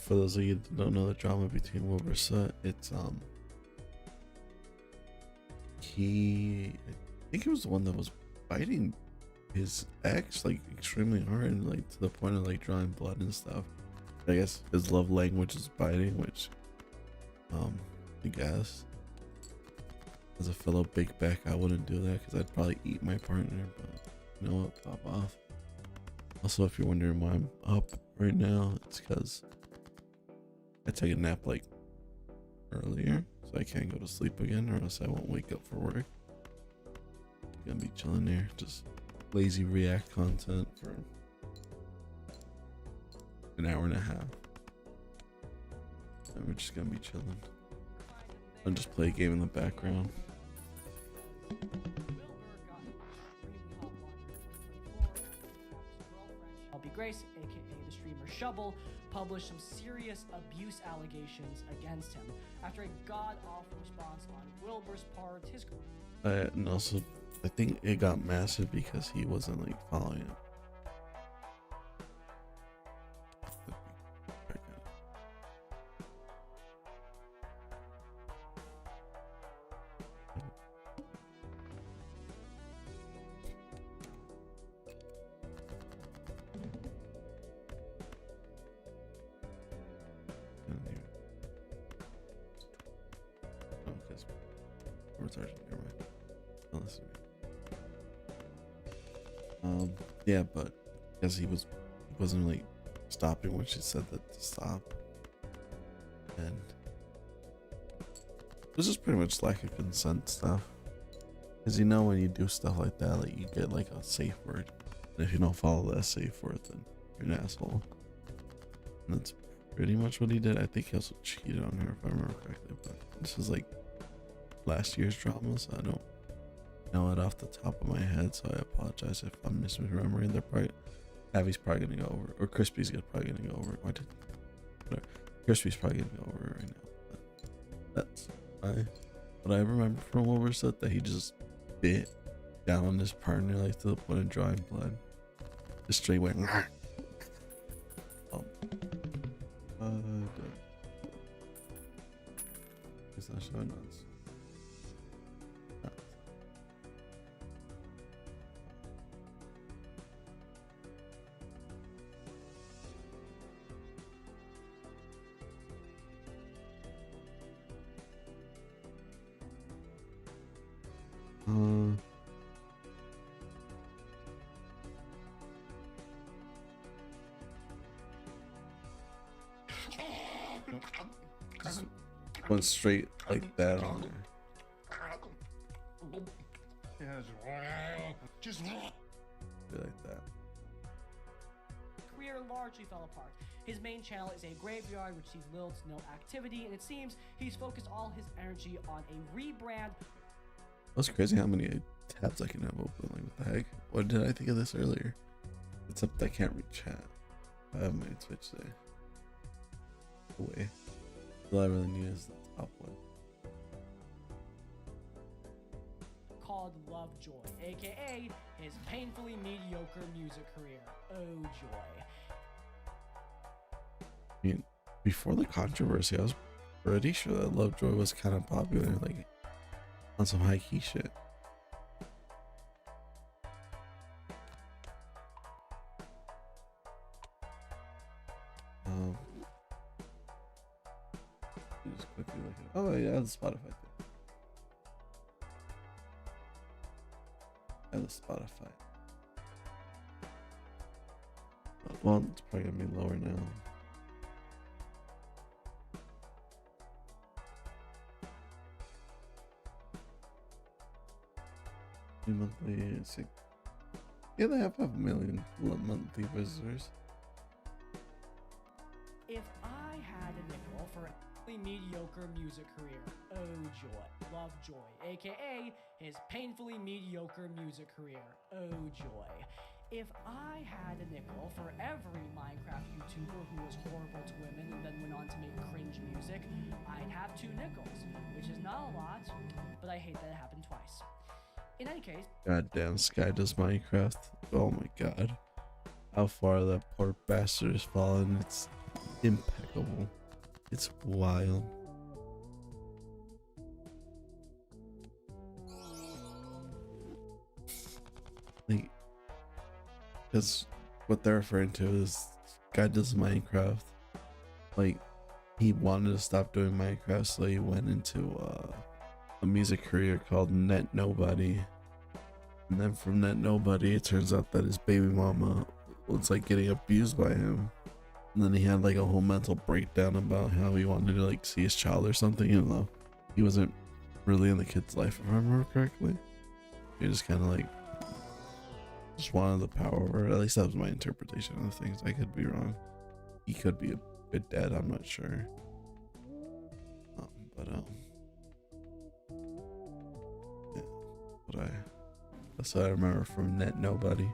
for those of you that don't know the drama between Wilbur Soot, it's I think it was the one that was biting his ex like extremely hard, and like to the point of like drawing blood and stuff. I guess his love language is biting, which I guess as a fellow big back I wouldn't do that because I'd probably eat my partner, but you know what, pop off. Also, if you're wondering why I'm up right now, it's because I took a nap like earlier, so I can't go to sleep again, or else I won't wake up for work. I'm gonna be chilling there, just lazy React content for an hour and a half, and we're just gonna be chilling and just play a game in the background. Grace, aka the streamer Shovel, published some serious abuse allegations against him after a god-awful response on Wilbur's part. And also, I think it got massive because he wasn't like following it. Yeah, but because he wasn't really stopping when she said that to stop, and it was just pretty much lack of consent stuff. Because you know when you do stuff like that, like you get like a safe word, and if you don't follow that safe word, then you're an asshole. And that's pretty much what he did. I think he also cheated on her, if I remember correctly. But this is like last year's drama, so I don't know it off the top of my head, so I apologize if I'm misremembering. They're probably Abby's probably gonna go over, or Crispy's probably gonna go over. Whatever. Crispy's probably gonna go over right now. But that's what I remember from Wilbur Soot, that he just bit down on his partner like to the point of drawing blood. Just straight went. It's not showing us. Just went straight like that on there. Just like that. Career largely fell apart. His main channel is a graveyard which sees little to no activity, and it seems he's focused all his energy on a rebrand. That's crazy how many tabs I can have open. Like, what the heck? What did I think of this earlier? Except I can't read chat. I have my Twitch there. Away. All I really need is the top one. Called Lovejoy, aka his painfully mediocre music career. Oh joy. I mean, before the controversy, I was pretty sure that Lovejoy was kind of popular, like on some high key shit. Just quickly look at it. Oh yeah, the Spotify thing. Yeah, the Spotify. Well, it's probably gonna be lower now. Monthly, yeah, they have 5 million monthly visitors. If I had a nickel for a mediocre music career, oh joy, Lovejoy, aka his painfully mediocre music career, oh joy. If I had a nickel for every Minecraft YouTuber who was horrible to women and then went on to make cringe music, I'd have 2 nickels, which is not a lot, but I hate that it happened twice. In any case, goddamn Sky does Minecraft. Oh my god, how far that poor bastard has fallen. It's impeccable. It's wild. Like, because what they're referring to is guy does Minecraft. Like, he wanted to stop doing Minecraft, so he went into a music career called Net Nobody. And then from Net Nobody, it turns out that his baby mama was like getting abused by him. And then he had like a whole mental breakdown about how he wanted to like see his child or something, even though he wasn't really in the kid's life, if I remember correctly. He just kind of like just wanted the power over it. At least that was my interpretation of things. I could be wrong. He could be a bit dead, I'm not sure. Yeah, that's what I remember from Net Nobody.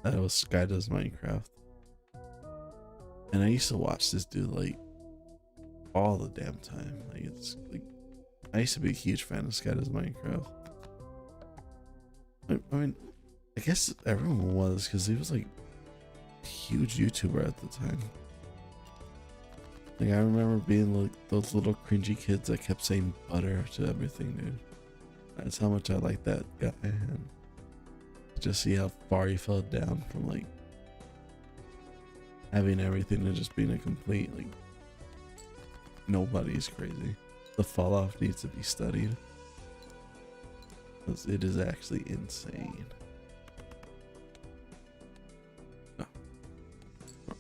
That was Sky Does Minecraft. And I used to watch this dude like all the damn time. Like, it's like, I used to be a huge fan of Sky Does Minecraft. I mean, I guess everyone was, because he was like a huge YouTuber at the time. Like, I remember being like those little cringy kids that kept saying butter to everything, dude. That's how much I like that guy, and just see how far he fell down from like having everything to just being a complete like nobody's crazy. The fall off needs to be studied, because it is actually insane. Oh.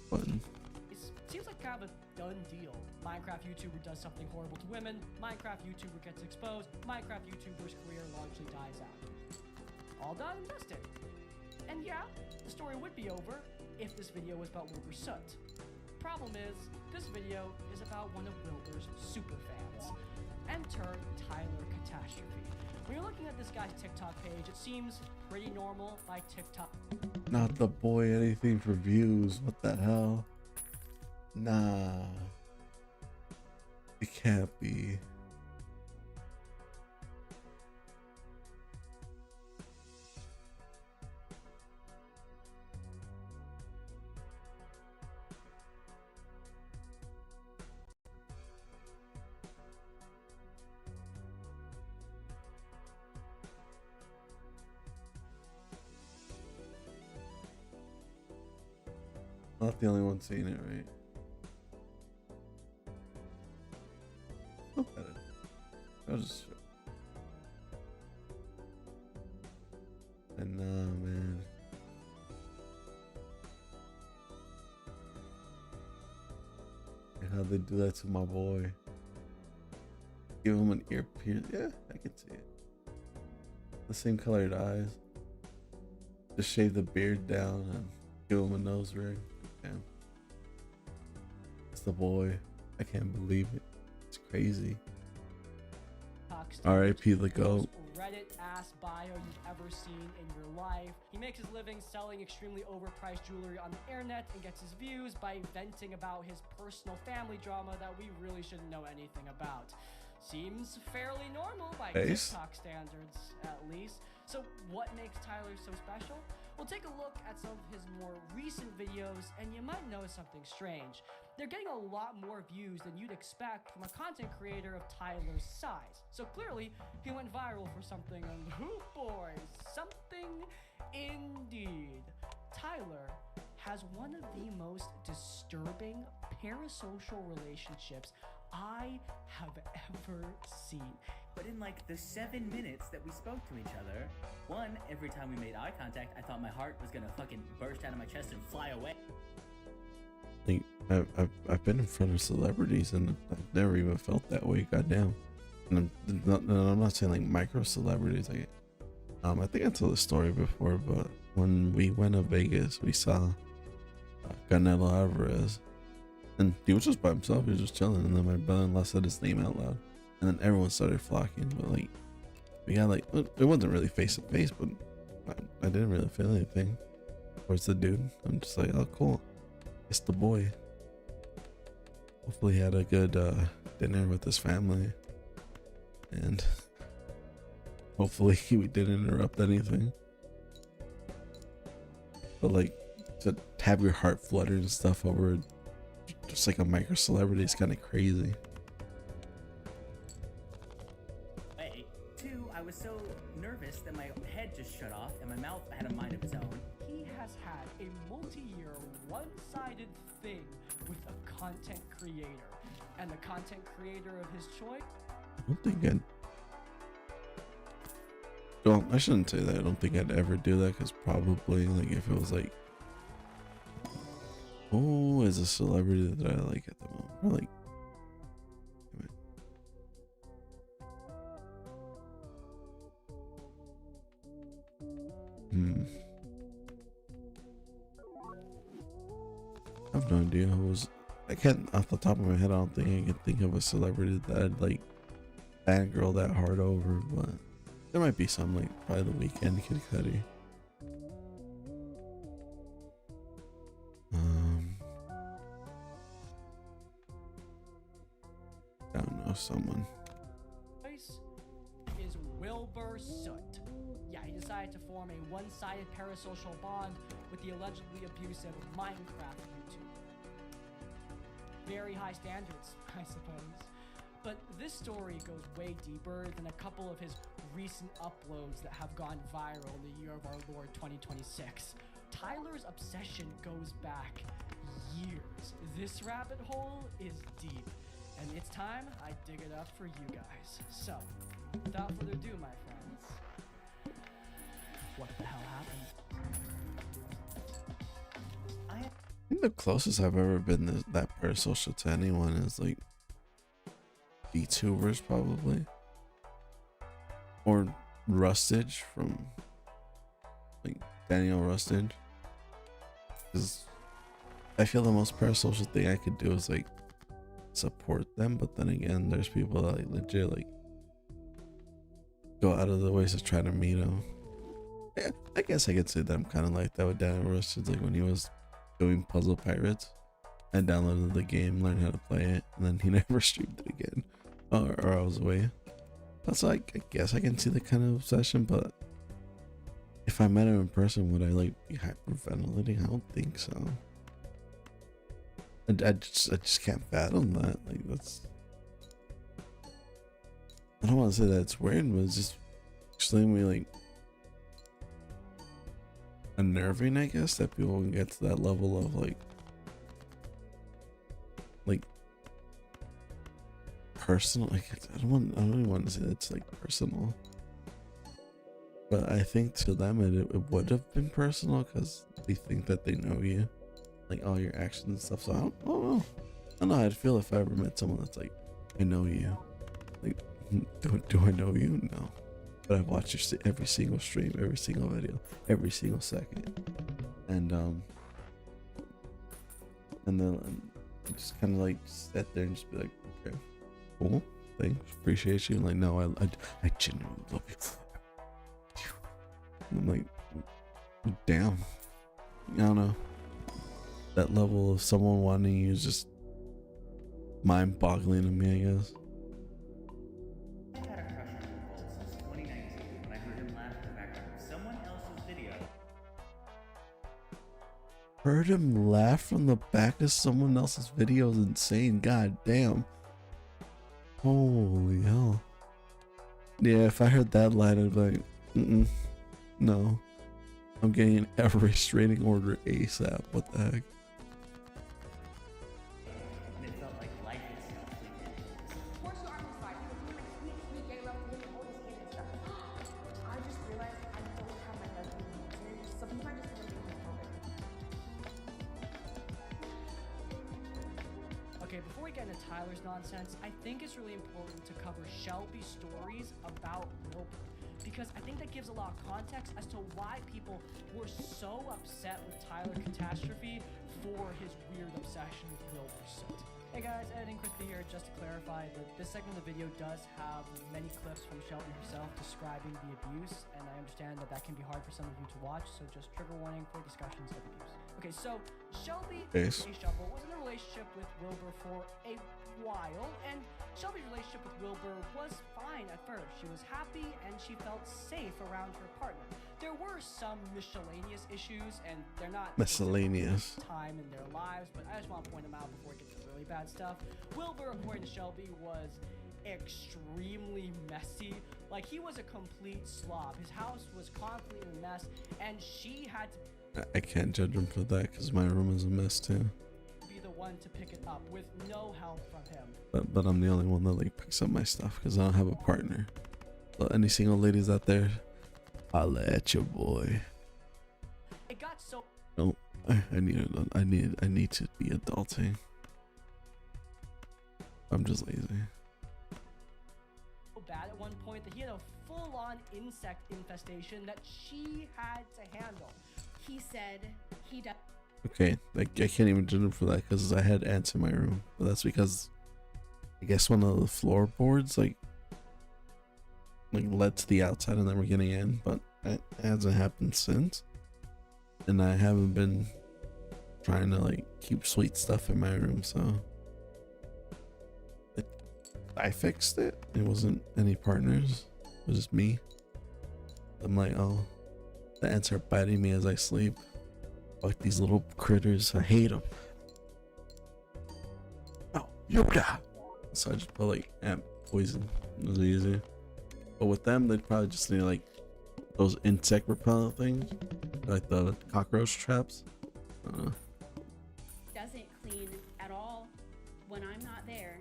Button. It seems like kind of a done deal. Minecraft YouTuber does something horrible to women, Minecraft YouTuber gets exposed, Minecraft YouTuber's career largely dies out. All done and dusted. And yeah, the story would be over if this video was about Wilbur Soot. Problem is, this video is about one of Wilbur's superfans. Enter Tyler Catastrophe. When you're looking at this guy's TikTok page, it seems pretty normal by TikTok. Not the boy, anything for views. What the hell? Nah. It can't be. Not the only one seeing it, right? Look at it. I'll just. I know, man. And how they do that to my boy. Give him an ear pierce. Yeah, I can see it. The same colored eyes. Just shave the beard down and give him a nose ring. Damn. It's the boy. I can't believe it. It's crazy. R.I.P. the GOAT. Reddit ass bio you've ever seen in your life. He makes his living selling extremely overpriced jewelry on the internet and gets his views by venting about his personal family drama that we really shouldn't know anything about. Seems fairly normal by TikTok standards, at least. So what makes Tyler so special? We'll take a look at some of his more recent videos, and you might notice something strange. They're getting a lot more views than you'd expect from a content creator of Tyler's size. So clearly, he went viral for something, and oh boy, something indeed. Tyler has one of the most disturbing parasocial relationships I have ever seen. But in like the 7 minutes that we spoke to each other, one, every time we made eye contact, I thought my heart was gonna fucking burst out of my chest and fly away. Like, I've been in front of celebrities and I've never even felt that way. Goddamn. And I'm not saying like micro celebrities. Like, I think I told the story before, but when we went to Vegas, we saw Canelo Alvarez, and he was just by himself. He was just chilling, and then my brother-in-law said his name out loud, and then everyone started flocking. But like, we got like, it wasn't really face to face, but I didn't really feel anything towards the dude. I'm just like, oh cool, it's the boy. Hopefully he had a good dinner with his family, and hopefully we didn't interrupt anything. But like, to have your heart flutter and stuff over just like a micro celebrity is kind of crazy. Wait. Two, I was so nervous that my head just shut off and my mouth had a mind of its own. He has had a multi-year, one-sided thing with a content creator. And the content creator of his choice? I don't think I'd... Well, I shouldn't say that. I don't think I'd ever do that, because probably, like, if it was like, who is a celebrity that I like at the moment? Or like, I have no idea who was. I can't, off the top of my head, I don't think I can think of a celebrity that I'd like fangirl that hard over, but there might be some, like probably The Weeknd, Kid Cudi. I don't know, someone. Is Wilbur Soot. Yeah, he decided to form a one-sided parasocial bond with the allegedly abusive Minecraft YouTuber. Very high standards, I suppose. But this story goes way deeper than a couple of his recent uploads that have gone viral in the year of our Lord 2026. Tyler's obsession goes back years. This rabbit hole is deep, and it's time I dig it up for you guys. So, without further ado, my friends, what the hell happened? I think the closest I've ever been to that parasocial to anyone is like VTubers, probably, or Rustage from like Daniel Rustage. Because I feel the most parasocial thing I could do is like support them, but then again, there's people that like legit like go out of the ways to try to meet them. Yeah, I guess I could say that I'm kind of like that with Daniel Rustage. Like when he was doing Puzzle Pirates, I downloaded the game, learned how to play it, and then he never streamed it again, or I was away. That's like, I guess I can see the kind of obsession, but if I met him in person, would I like be hyperventilating? I don't think so. I just can't fathom that. Like that's, I don't want to say that it's weird, but it's just extremely like unnerving, I guess, that people can get to that level of like personal. Like I don't even want to say that it's like personal, but I think to them it would have been personal because they think that they know you, like all your actions and stuff. So I don't know. I don't know how I'd feel if I ever met someone that's like, I know you. Like, do I know you? No. But I've watched your every single stream, every single video, every single second. And then just kind of like sit there and just be like, okay, cool, thanks, appreciate you. And like, no, I genuinely love you. And I'm like, damn, I don't know. That level of someone wanting you is just mind-boggling to me, I guess. I had a crush on Bolt since 2019 when I heard him laugh in the background of someone else's video. Heard him laugh from the back of someone else's video is insane. God damn. Holy hell. Yeah, if I heard that line, I'd be like, no. I'm getting an a restraining order ASAP. What the heck? And it felt like life itself. Of course you are on my side. You were doing my sweet gay love with all this kid and stuff. I just realized I don't have my lesbian experience. So sometimes I just want to make Okay, before we get into Tyler's nonsense, I think it's really important to cover Shelby's stories about Wilbur, because I think that gives a lot of context as to why people were so upset with Tyler Catastrophe for his weird obsession with Wilbur Soot. Hey guys, editing quickly here just to clarify that this segment of the video does have many clips from Shelby herself describing the abuse, and I understand that that can be hard for some of you to watch, so just trigger warning for discussions of abuse. Okay, so Shelby Yes. Shovel was in a relationship with Wilbur for a while, and Shelby's relationship with Wilbur was fine at first. She was happy and she felt safe around her partner. There were some miscellaneous issues, and they're not Miscellaneous. time in their lives, but I just want to point them out before we get to the really bad stuff. Wilbur, according to Shelby, was extremely messy. Like, he was a complete slob. His house was constantly in a mess, and she had to I can't judge him for that because my room is a mess too. be the one to pick it up with no help from him. But I'm the only one that like picks up my stuff because I don't have a partner. So any single ladies out there, holla at your boy. It got so No, I need to be adulting. I'm just lazy. bad at one point that he had a full-on insect infestation that she had to handle. He said he does. Okay, like I can't even judge him for that because I had ants in my room, but that's because I guess one of the floorboards like led to the outside and then we're getting in, but it hasn't happened since, and I haven't been trying to like keep sweet stuff in my room, so I fixed it. It wasn't any partners, it was just me. I'm like, oh, the ants are biting me as I sleep. Like these little critters, I hate them. Oh, Yoda! So I just put like ant poison. It was easy. But with them, they'd probably just need like those insect repellent things, like the cockroach traps. Doesn't clean at all when I'm not there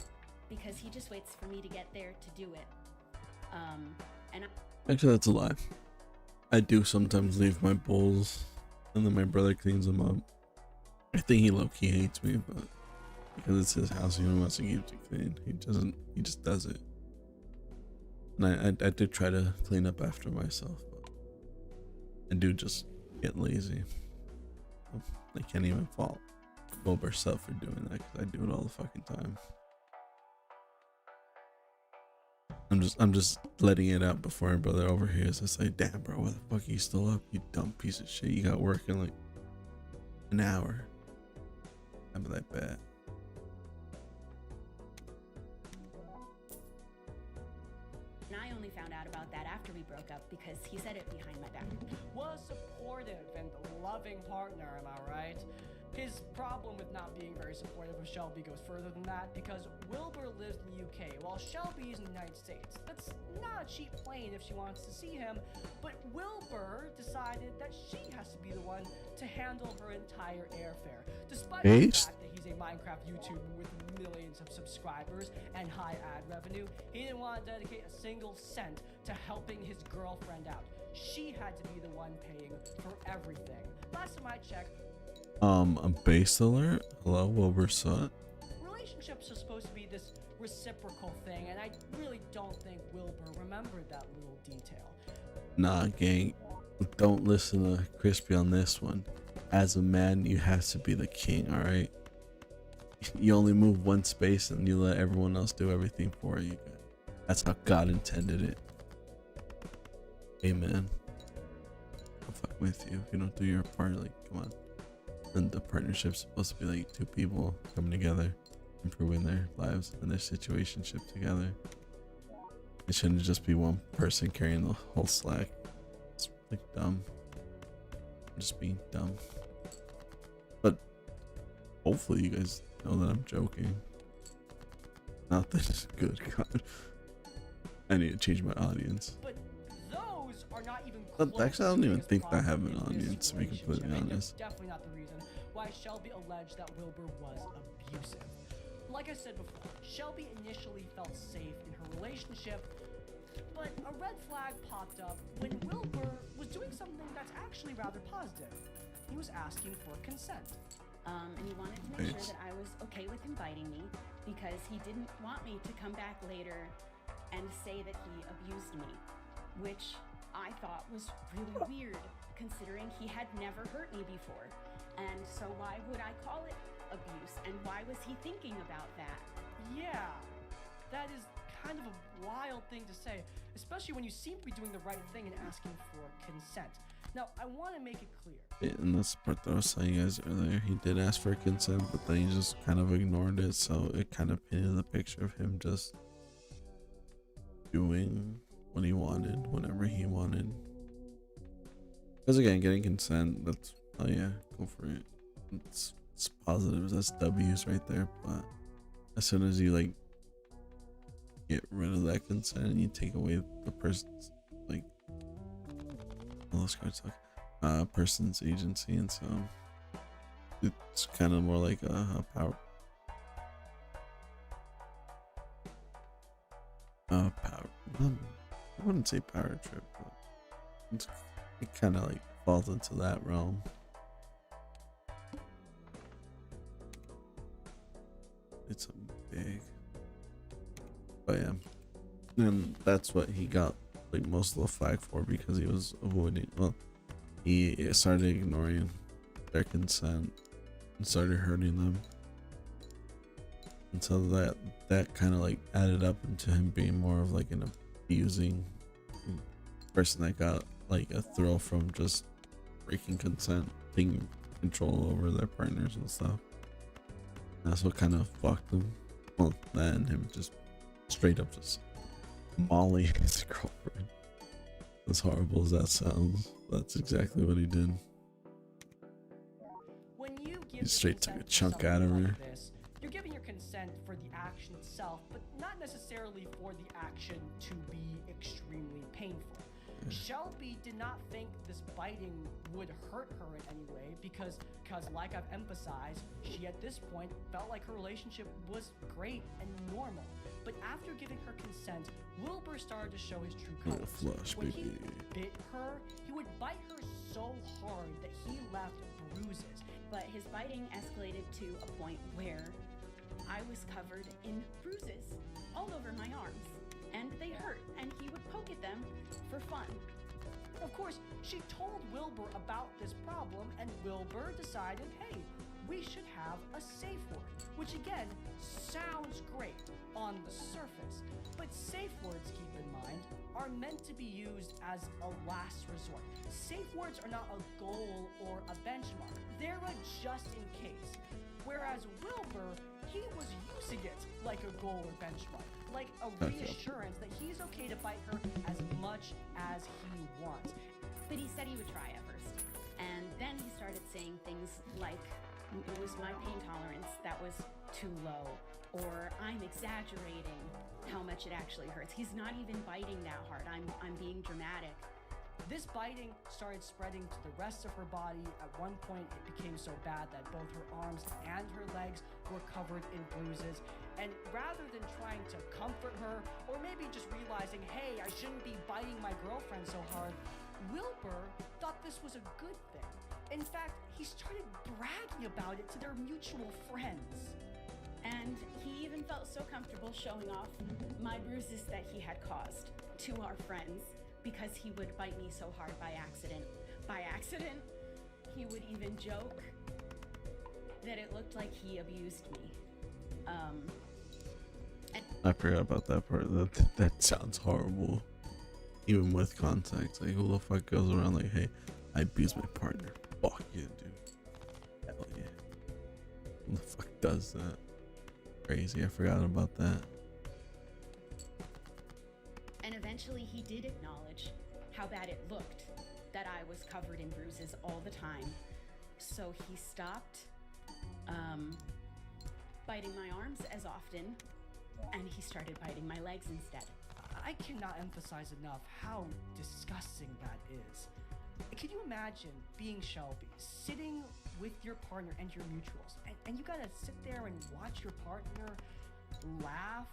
because he just waits for me to get there to do it. And Actually, that's a lie. I do sometimes leave my bowls, and then my brother cleans them up. I think he low-key hates me, but because it's his house, he wants to keep it clean. He doesn't. He just does it. And I do try to clean up after myself, but I do just get lazy. I can't even fault Wilbur Self for doing that because I do it all the fucking time. I'm just letting it out before my brother overhears. I say, damn bro, why the fuck are you still up, you dumb piece of shit? You got work in like an hour. I'm like bad. I only found out about that after we broke up because he said it behind my back. Was supportive and a loving partner, am I right? His problem with not being very supportive of Shelby goes further than that because Wilbur lives in the UK while Shelby is in the United States. That's not a cheap plane if she wants to see him, but Wilbur decided that she has to be the one to handle her entire airfare. Despite the fact that he's a Minecraft YouTuber with millions of subscribers and high ad revenue, he didn't want to dedicate a single cent to helping his girlfriend out. She had to be the one paying for everything. Last time I checked, A base alert. Hello, Wilbur Sut. relationships are supposed to be this reciprocal thing, and I really don't think Wilbur remembered that little detail. Nah, gang, don't listen to Crispy on this one. As a man, you have to be the king, all right? You only move one space and you let everyone else do everything for you. That's how God intended it. Amen. I'll fuck with you if you don't do your part. Like, come on. And the partnership's supposed to be like two people coming together, improving their lives and their situationship together. It shouldn't just be one person carrying the whole slack. It's like dumb. I'm just being dumb. But hopefully you guys know that I'm joking. Not that it's good. God, I need to change my audience. But those are not even But close actually, I don't to even the think I biggest have an problem in this audience, to be completely relationship, and honest. that's definitely not the reason why Shelby alleged that Wilbur was abusive. Like I said before, Shelby initially felt safe in her relationship, but a red flag popped up when Wilbur was doing something that's actually rather positive. He was asking for consent. And he wanted to make sure that I was okay with inviting me because he didn't want me to come back later and say that he abused me, which I thought was really weird considering he had never hurt me before. And so why would I call it abuse? And why was he thinking about that? Yeah, that is kind of a wild thing to say, especially when you seem to be doing the right thing and asking for consent. Now, I want to make it clear. Yeah, and that's the part that I was telling you guys earlier. He did ask for consent, but then he just kind of ignored it, so it kind of painted the picture of him just doing what he wanted, whenever he wanted. Because again, getting consent, that's, oh yeah, go for it. It's positives, that's W's right there, but as soon as you like get rid of that consent, you take away the person's like all those cards like person's agency, and so it's kind of more like a power I wouldn't say power trip, but it kind of like falls into that realm. It's a big, but yeah, and that's what he got like most of the flag for, because he was avoiding, well, he started ignoring their consent and started hurting them, and so that kind of like added up into him being more of like an abusing person that got like a thrill from just breaking consent, taking control over their partners and stuff. That's what kind of fucked him. Well, that and him just straight up just Molly his girlfriend. As horrible as that sounds, that's exactly what he did. When you give He straight took a consent to chunk out of something her. like this, you're giving your consent for the action itself, but not necessarily for the action to be extremely painful. Shelby did not think this biting would hurt her in any way because like I've emphasized, she at this point felt like her relationship was great and normal. But after giving her consent, Wilbur started to show his true colors. Flush, When baby. he bit her, he would bite her so hard that he left bruises. But his biting escalated to a point where I was covered in bruises all over my arms, and they hurt, and he would poke at them for fun. Of course, she told Wilbur about this problem, and Wilbur decided, hey, we should have a safe word, which again sounds great on the surface, but safe words, keep in mind, are meant to be used as a last resort. Safe words are not a goal or a benchmark, they're a just in case. Whereas Wilbur, he was using it like a goal or benchmark, like a reassurance that he's okay to bite her as much as he wants. But he said he would try at first. And then he started saying things like, it was my pain tolerance that was too low, or I'm exaggerating how much it actually hurts. He's not even biting that hard. I'm being dramatic. This biting started spreading to the rest of her body. At one point, it became so bad that both her arms and her legs were covered in bruises. And rather than trying to comfort her, or maybe just realizing, hey, I shouldn't be biting my girlfriend so hard, Wilbur thought this was a good thing. In fact, he started bragging about it to their mutual friends. And he even felt so comfortable showing off my bruises that he had caused to our friends, because he would bite me so hard by accident. By accident, he would even joke that it looked like he abused me. I forgot about that part. That sounds horrible. Even with context, like who the fuck goes around like, hey, I abused my partner. Fuck yeah, dude. Hell yeah. Who the fuck does that? Crazy, I forgot about that. And eventually he did acknowledge how bad it looked that I was covered in bruises all the time. So he stopped biting my arms as often, and he started biting my legs instead. I cannot emphasize enough how disgusting that is. Can you imagine being Shelby, sitting with your partner and your mutuals, and you gotta sit there and watch your partner laugh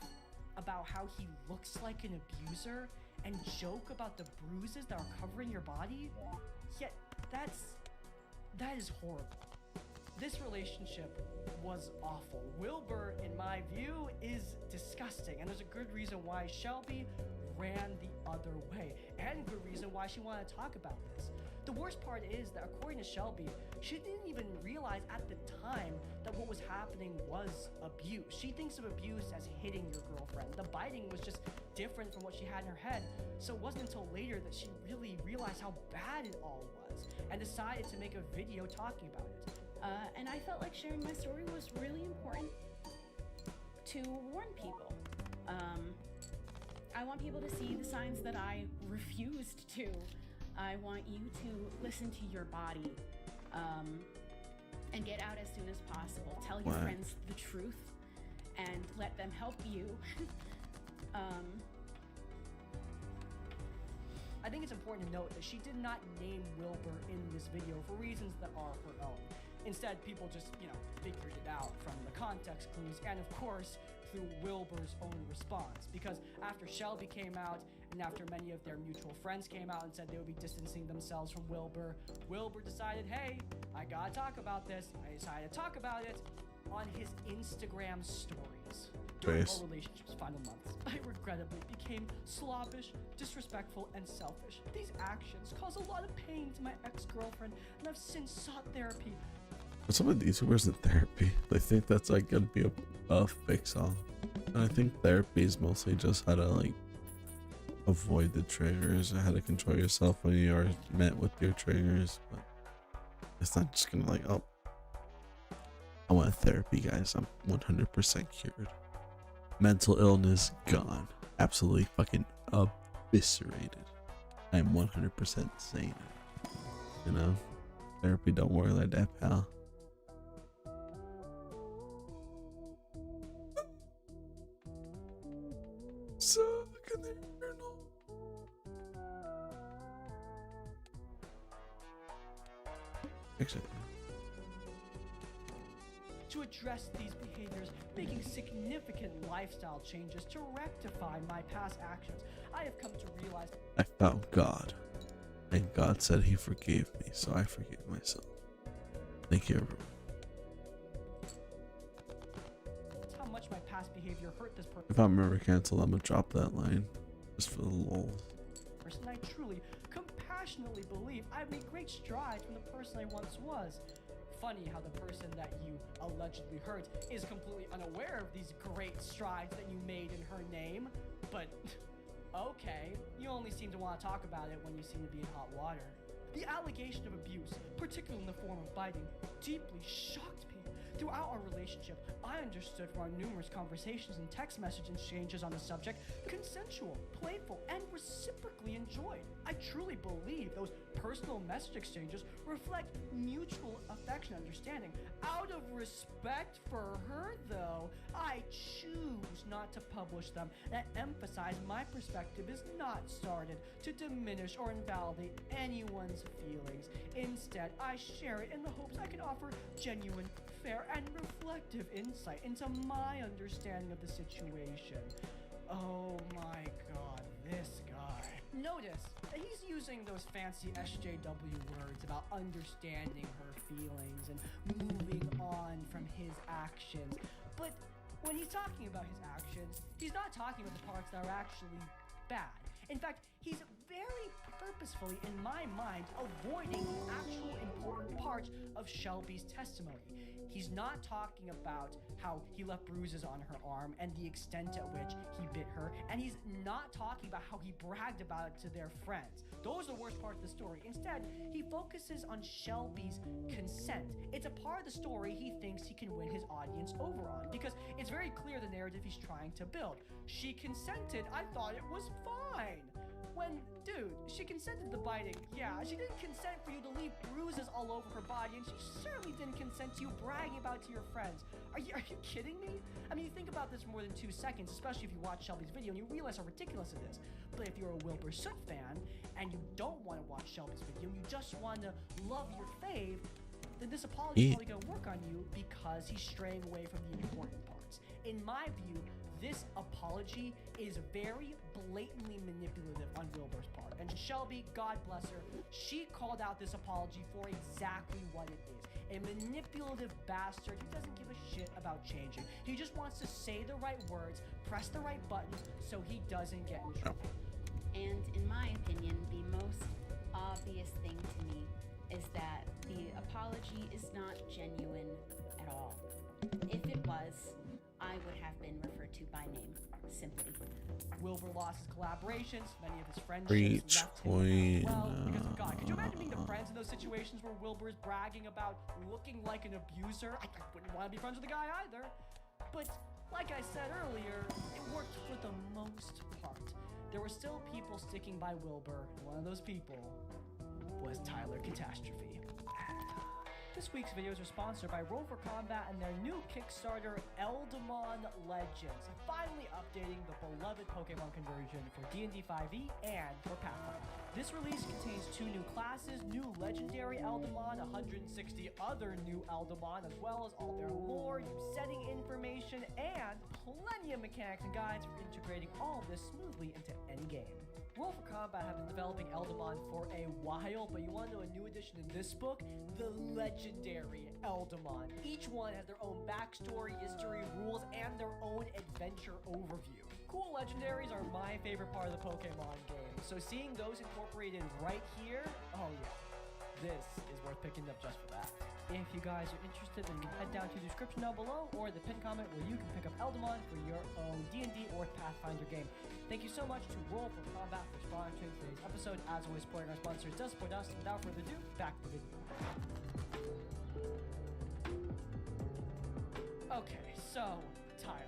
about how he looks like an abuser and joke about the bruises that are covering your body? Yet that is horrible. This relationship was awful. Wilbur, in my view, is disgusting, and there's a good reason why Shelby ran the other way, and good reason why she wanted to talk about this. The worst part is that according to Shelby, she didn't even realize at the time that what was happening was abuse. She thinks of abuse as hitting your girlfriend. The biting was just different from what she had in her head, so it wasn't until later that she really realized how bad it all was and decided to make a video talking about it. And I felt like sharing my story was really important to warn people. I want people to see the signs that I refused to. I want you to listen to your body and get out as soon as possible. Tell your friends the truth and let them help you. I think it's important to note that she did not name Wilbur in this video for reasons that are her own. Instead, people just, figured it out from the context clues and, of course, through Wilbur's own response. Because after Shelby came out and after many of their mutual friends came out and said they would be distancing themselves from Wilbur, Wilbur decided, hey, I gotta talk about this. I decided to talk about it on his Instagram stories. During our relationship's final months, I regrettably became sloppish, disrespectful, and selfish. These actions caused a lot of pain to my ex-girlfriend, and I've since sought therapy. Some of these YouTubers in therapy, they think that's like gonna be a fix all. And I think therapy is mostly just how to avoid the triggers or how to control yourself when you are met with your triggers. But it's not just gonna oh, I want therapy, guys. I'm 100% cured. Mental illness gone. Absolutely fucking eviscerated. I am 100% sane. Therapy don't work like that, pal. So look at the journal. Actually, to address these behaviors, making significant lifestyle changes to rectify my past actions, I have come to realize I found God, and God said He forgave me, so I forgave myself. Thank you, everyone. how much my past behavior hurt this If I'm ever canceled, I'm gonna drop that line just for the lulz. person. I truly, compassionately believe I've made great strides from the person I once was. Funny how the person that you allegedly hurt is completely unaware of these great strides that you made in her name, but okay, you only seem to want to talk about it when you seem to be in hot water. The allegation of abuse, particularly in the form of biting, deeply shocked me. Throughout our relationship, I understood from our numerous conversations and text message exchanges on the subject, consensual, playful, and reciprocally enjoyed. I truly believe those personal message exchanges reflect mutual affection and understanding. Out of respect for her, though, I choose not to publish them and emphasize my perspective is not started to diminish or invalidate anyone's feelings. Instead, I share it in the hopes I can offer genuine, fair, and reflective insight into my understanding of the situation. Oh my god, this guy. Notice that he's using those fancy SJW words about understanding her feelings and moving on from his actions. But when he's talking about his actions, he's not talking about the parts that are actually bad. In fact, he's very purposefully, in my mind, avoiding the actual important parts of Shelby's testimony. He's not talking about how he left bruises on her arm and the extent at which he bit her, and he's not talking about how he bragged about it to their friends. Those are the worst parts of the story. Instead, he focuses on Shelby's consent. It's a part of the story he thinks he can win his audience over on, because it's very clear the narrative he's trying to build. She consented. I thought it was fine. When, dude, she consented to the biting. Yeah, she didn't consent for you to leave bruises all over her body, and she certainly didn't consent to you bragging about it to your friends. Are you kidding me? I mean, you think about this for more than 2 seconds, especially if you watch Shelby's video and you realize how ridiculous it is. But if you're a Wilbur Soot fan and you don't want to watch Shelby's video, you just want to love your fave, then this apology is probably going to work on you because he's straying away from the important parts. In my view, this apology is very blatantly manipulative on Wilbur's part. And Shelby, God bless her, she called out this apology for exactly what it is. A manipulative bastard who doesn't give a shit about changing. He just wants to say the right words, press the right buttons, so he doesn't get in trouble. And in my opinion, the most obvious thing to me is that the apology is not genuine at all. If it was, I would have been referred to by name, simply. Wilbur lost his collaborations, many of his friendships Preach, left him as well queen. because of God. Could you imagine being the friends in those situations where Wilbur is bragging about looking like an abuser? I wouldn't want to be friends with the guy either. But like I said earlier, it worked for the most part. There were still people sticking by Wilbur, and one of those people was Tyler Catastrophe. This week's videos are sponsored by Roll for Combat and their new Kickstarter, Eldamon Legends, finally updating the beloved Pokemon conversion for D&D 5e and for Pathfinder. This release contains 2 new classes, new legendary Eldamon, 160 other new Eldamon, as well as all their lore, new setting information, and plenty of mechanics and guides for integrating all of this smoothly into any game. Roll for Combat have been developing Eldamon for a while, but you want to know a new addition in this book? The legendary Eldamon. Each one has their own backstory, history, rules, and their own adventure overview. Cool legendaries are my favorite part of the Pokemon game, so seeing those incorporated right here, oh yeah, this is worth picking up just for that. If you guys are interested, then you can head down to the description down below or the pinned comment where you can pick up Eldamon for your own D&D or Pathfinder game. Thank you so much to Roll for Combat for sponsoring today's episode. As always, supporting our sponsors does support us. Without further ado, back to the video. Okay, so Tyler.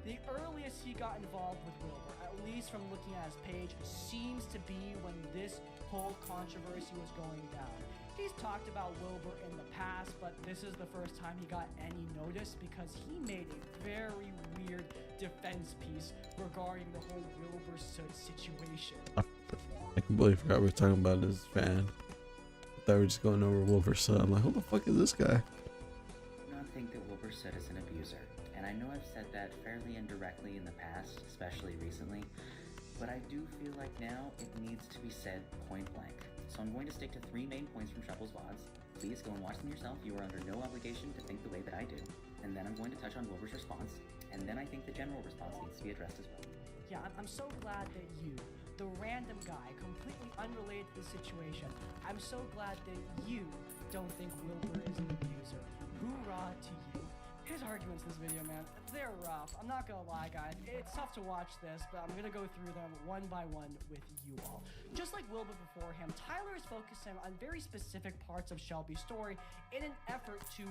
The earliest he got involved with Wilbur, at least from looking at his page, seems to be when this whole controversy was going down. He's talked about Wilbur in the past, but this is the first time he got any notice because he made a very weird defense piece regarding the whole Wilbur Soot situation. I completely forgot we were talking about his fan. I thought we were just going over Wilbur Soot. I'm like, who the fuck is this guy? I do not think that Wilbur Soot is an abuser, and I know I've said that fairly indirectly in the past, especially recently, but I do feel like now it needs to be said point blank. So I'm going to stick to 3 main points from Shovel's VODs. Please go and watch them yourself. You are under no obligation to think the way that I do. And then I'm going to touch on Wilbur's response, and then I think the general response needs to be addressed as well. Yeah, I'm so glad that you, the random guy, completely unrelated to the situation, I'm so glad that you don't think Wilbur is an abuser. Hoorah to you. His arguments in this video, man, they're rough. I'm not gonna lie, guys. It's tough to watch this, but I'm gonna go through them one by one with you all. Just like Wilbur before him, Tyler is focusing on very specific parts of Shelby's story in an effort to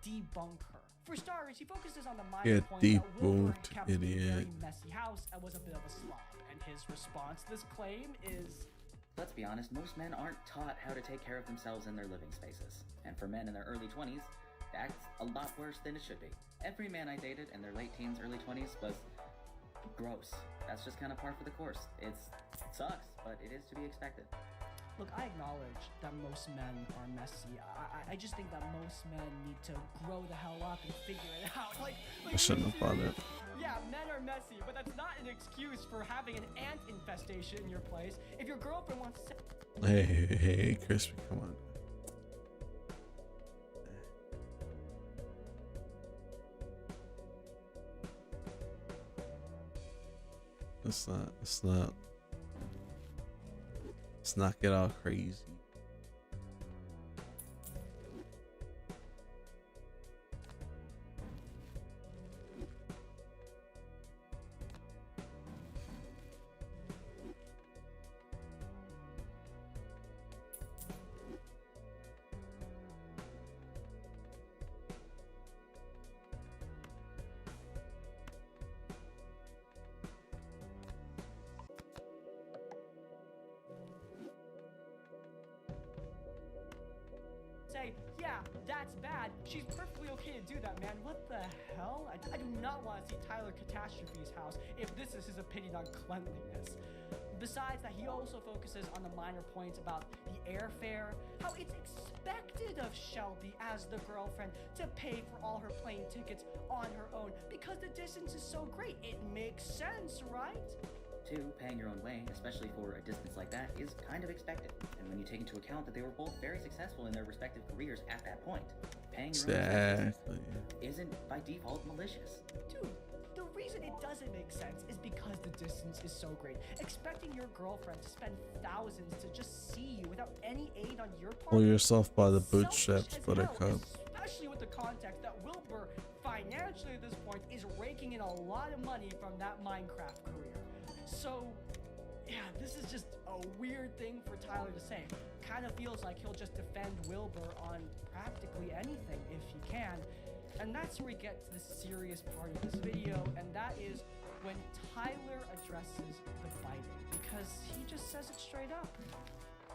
debunk her. For starters, he focuses on the minor point that Wilbur had kept a very messy house and was a bit of a slob. And his response to this claim is... Let's be honest, most men aren't taught how to take care of themselves in their living spaces. And for men in their early 20s, that's a lot worse than it should be. Every man I dated in their late teens, early 20s was gross. That's just kind of par for the course. It sucks, but it is to be expected. Look, I acknowledge that most men are messy. I just think that most men need to grow the hell up and figure it out. I shouldn't have thought it. Yeah, men are messy, but that's not an excuse for having an ant infestation in your place. If your girlfriend wants to... Hey, Crispy, come on. Let's not get all crazy. Say, yeah, that's bad. She's perfectly okay to do that, man. What the hell? I do not want to see Tyler Catastrophe's house if this is his opinion on cleanliness. Besides that, he also focuses on the minor points about the airfare, how it's expected of Shelby as the girlfriend to pay for all her plane tickets on her own because the distance is so great. It makes sense, right? 2, paying your own way, especially for a distance like that, is kind of expected. And when you take into account that they were both very successful in their respective careers at that point, paying your own expenses isn't by default malicious. Dude, the reason it doesn't make sense is because the distance is so great. Expecting your girlfriend to spend thousands to just see you without any aid on your part. Pull yourself by the bootstraps, Buttercup. Especially with the context that Wilbur, financially at this point, is raking in a lot of money from that Minecraft career. So, yeah, this is just a weird thing for Tyler to say. Kind of feels like he'll just defend Wilbur on practically anything if he can. And that's where we get to the serious part of this video, and that is when Tyler addresses the fighting, because he just says it straight up.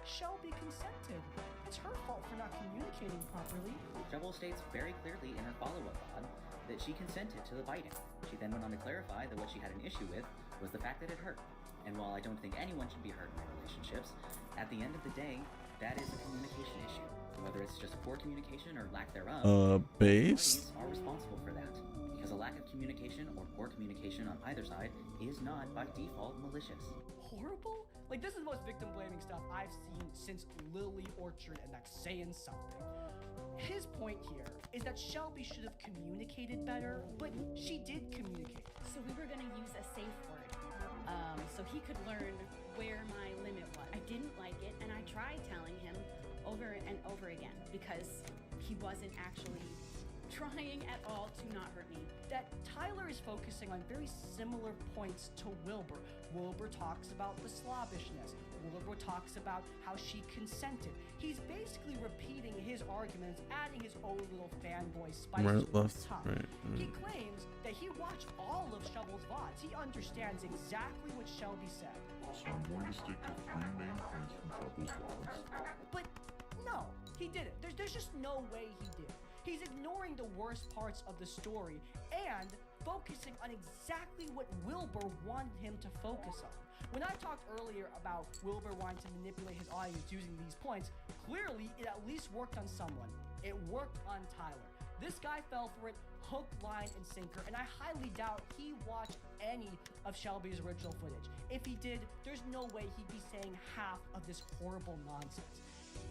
Shelby consented. It's her fault for not communicating properly. Shovel states very clearly in her follow-up VOD that she consented to the biting. She then went on to clarify that what she had an issue with was the fact that it hurt. And while I don't think anyone should be hurt in their relationships, at the end of the day, that is a communication issue. Whether it's just poor communication or lack thereof, base? parties are responsible for that. Because a lack of communication or poor communication on either side is not, by default, malicious. Horrible? Like, this is the most victim-blaming stuff I've seen since Lily Orchard, and that's saying something. His point here is that Shelby should have communicated better, but she did communicate. So we were gonna use a safe word, so he could learn where my limit was. I didn't like it, and I tried telling him over and over again because he wasn't actually trying at all to not hurt me. That Tyler is focusing on very similar points to Wilbur. Wilbur talks about the slobbishness. Wilbur talks about how she consented. He's basically repeating his arguments, adding his own little fanboy spice Right, to the left, top. right, He claims that he watched all of Shovel's VODs. He understands exactly what Shelby said. So I'm going to stick to 3 main points from Shovel's VODs. But no, he didn't. There's just no way he did. He's ignoring the worst parts of the story and focusing on exactly what Wilbur wanted him to focus on. When I talked earlier about Wilbur wanting to manipulate his audience using these points, clearly it at least worked on someone. It worked on Tyler. This guy fell for it hook, line, and sinker, and I highly doubt he watched any of Shelby's original footage. If he did, there's no way he'd be saying half of this horrible nonsense.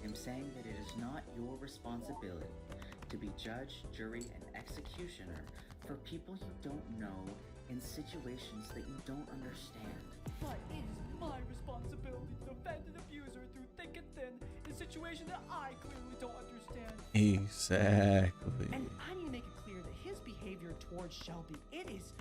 I'm saying that it is not your responsibility to be judge, jury, and executioner for people you don't know in situations that you don't understand. But it is my responsibility to defend an abuser through thick and thin in a situation that I clearly don't understand. Exactly. And I need to make it clear that his behavior towards Shelby, it is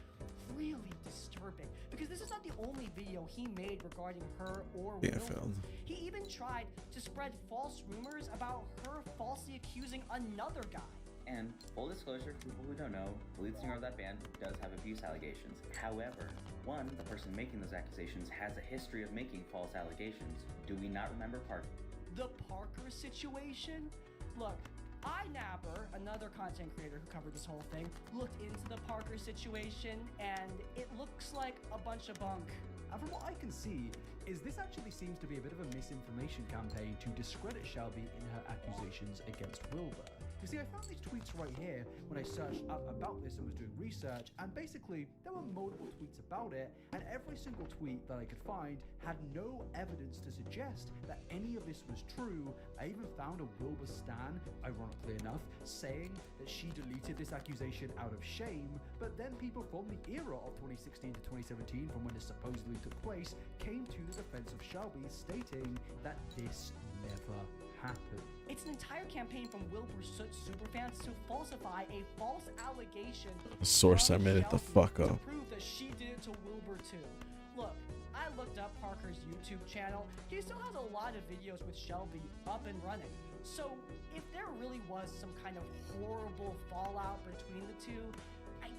really disturbing, because this is not the only video he made regarding her or Yeah, Wilbur. failed. He even tried to spread false rumors about her falsely accusing another guy. And full disclosure, people who don't know, the lead singer of that band does have abuse allegations. However, one, the person making those accusations has a history of making false allegations. Do we not remember Parker? The Parker situation? Look, iNapper, another content creator who covered this whole thing, looked into the Parker situation, and it looks like a bunch of bunk. And from what I can see, is this actually seems to be a bit of a misinformation campaign to discredit Shelby in her accusations against Wilbur. You see, I found these tweets right here when I searched up about this and was doing research, and basically there were multiple tweets about it, and every single tweet that I could find had no evidence to suggest that any of this was true. I even found a Wilbur stan, ironically enough, saying that she deleted this accusation out of shame, but then people from the era of 2016 to 2017, from when this supposedly took place, came to the defense of Shelby, stating that this never happened. It's an entire campaign from Wilbur's superfans to falsify a false allegation. Source, I from made it the Shelby fuck to up. prove that she did it to Wilbur too. Look, I looked up Parker's YouTube channel. He still has a lot of videos with Shelby up and running. So if there really was some kind of horrible fallout between the two,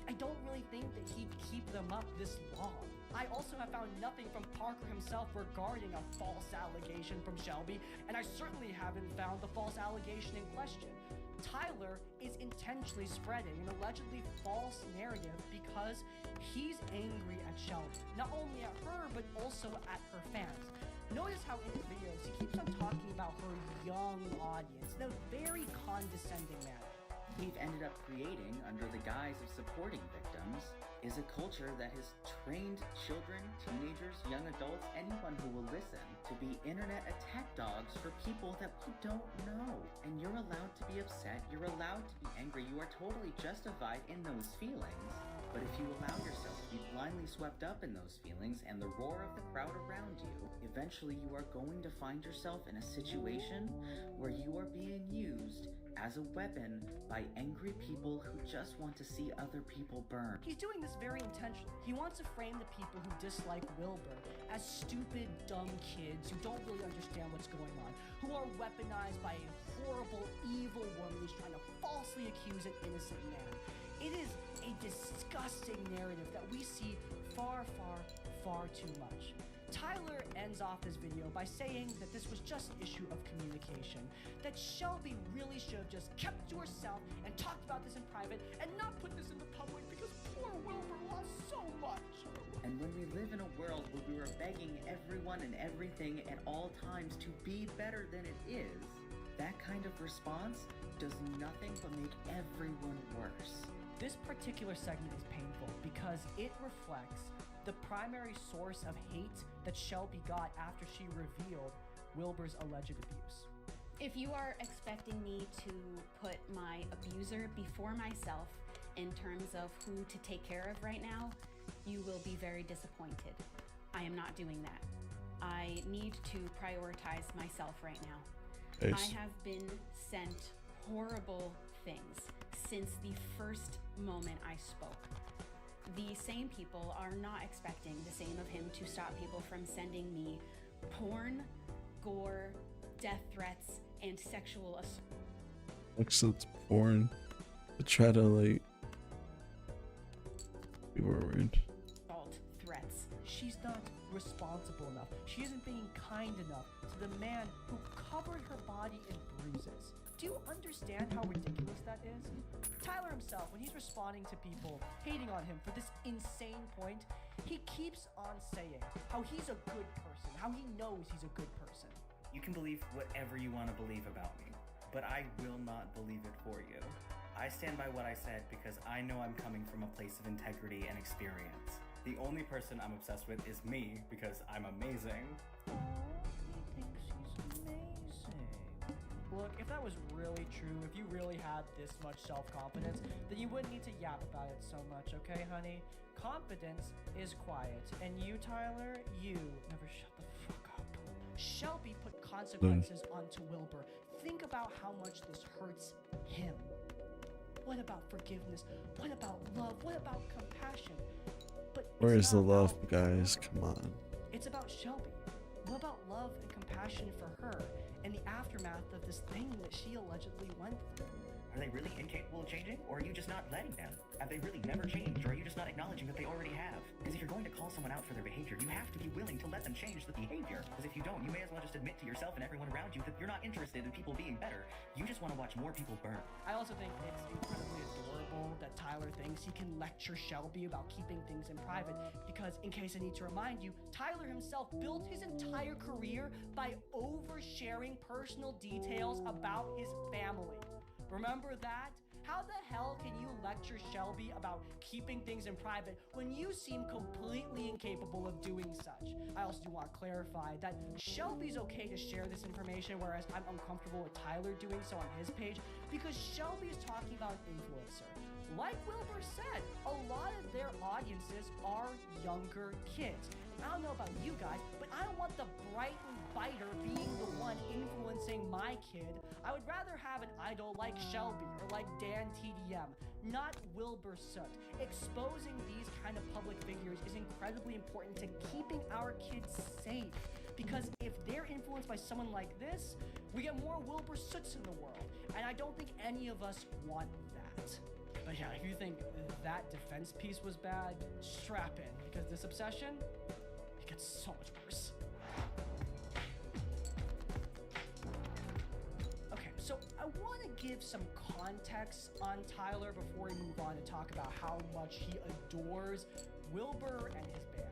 I don't really think that he'd keep them up this long. I also have found nothing from Parker himself regarding a false allegation from Shelby, and I certainly haven't found the false allegation in question. Tyler is intentionally spreading an allegedly false narrative because he's angry at Shelby. Not only at her, but also at her fans. Notice how in his videos he keeps on talking about her young audience in a very condescending manner. We've ended up creating, under the guise of supporting victims, is a culture that has trained children, teenagers, young adults, anyone who will listen, to be internet attack dogs for people that we don't know. And you're allowed to be upset, you're allowed to be angry, you are totally justified in those feelings. But if you allow yourself to be blindly swept up in those feelings and the roar of the crowd around you, eventually you are going to find yourself in a situation where you are being used as a weapon by angry people who just want to see other people burn. He's doing this very intentionally. He wants to frame the people who dislike Wilbur as stupid, dumb kids who don't really understand what's going on, who are weaponized by a horrible, evil woman who's trying to falsely accuse an innocent man. It is a disgusting narrative that we see far, far, far too much. Tyler ends off this video by saying that this was just an issue of communication, that Shelby really should have just kept to herself and talked about this in private and not put this in the public because poor Wilbur lost so much. And when we live in a world where we are begging everyone and everything at all times to be better than it is, that kind of response does nothing but make everyone worse. This particular segment is painful because it reflects the primary source of hate that Shelby got after she revealed Wilbur's alleged abuse. If you are expecting me to put my abuser before myself in terms of who to take care of right now, you will be very disappointed. I am not doing that. I need to prioritize myself right now. Nice. I have been sent horrible things since the first moment I spoke. The same people are not expecting the same of him to stop people from sending me porn, gore, death threats, and sexual assault. Excellent porn. To try to like be worried. Threats. She's not responsible enough. She isn't being kind enough to the man who covered her body in bruises. Do you understand how ridiculous that is? Tyler himself, when he's responding to people hating on him for this insane point, he keeps on saying how he's a good person, how he knows he's a good person. You can believe whatever you want to believe about me, but I will not believe it for you. I stand by what I said because I know I'm coming from a place of integrity and experience. The only person I'm obsessed with is me because I'm amazing. Oh, he thinks he's amazing. Look, if that was really true, if you really had this much self-confidence, then you wouldn't need to yap about it so much, okay, honey? Confidence is quiet, and you, Tyler, you never shut the fuck up. Shelby put consequences onto Wilbur. Think about how much this hurts him. What about forgiveness? What about love? What about compassion? But Where's the love, about guys? Come on. It's about Shelby. What about love and compassion for her and the aftermath of this thing that she allegedly went through? Are they really incapable of changing, or are you just not letting them? Have they really never changed, or are you just not acknowledging that they already have? Because if you're going to call someone out for their behavior, you have to be willing to let them change the behavior. Because if you don't, you may as well just admit to yourself and everyone around you that you're not interested in people being better. You just want to watch more people burn. I also think it's incredibly adorable that Tyler thinks he can lecture Shelby about keeping things in private because, in case I need to remind you, Tyler himself built his entire career by oversharing personal details about his family. Remember that? How the hell can you lecture Shelby about keeping things in private when you seem completely incapable of doing such? I also do want to clarify that Shelby's okay to share this information, whereas I'm uncomfortable with Tyler doing so on his page because Shelby is talking about an influencer. Like Wilbur said, a lot of their audiences are younger kids. I don't know about you guys, but I don't want the Brighton Biter being the one influencing my kid. I would rather have an idol like Shelby or like Dan TDM, not Wilbur Soot. Exposing these kind of public figures is incredibly important to keeping our kids safe. Because if they're influenced by someone like this, we get more Wilbur Soots in the world. And I don't think any of us want that. But yeah, if you think that defense piece was bad, strap in, because this obsession, it gets so much worse. Okay, so I want to give some context on Tyler before we move on to talk about how much he adores Wilbur and his band.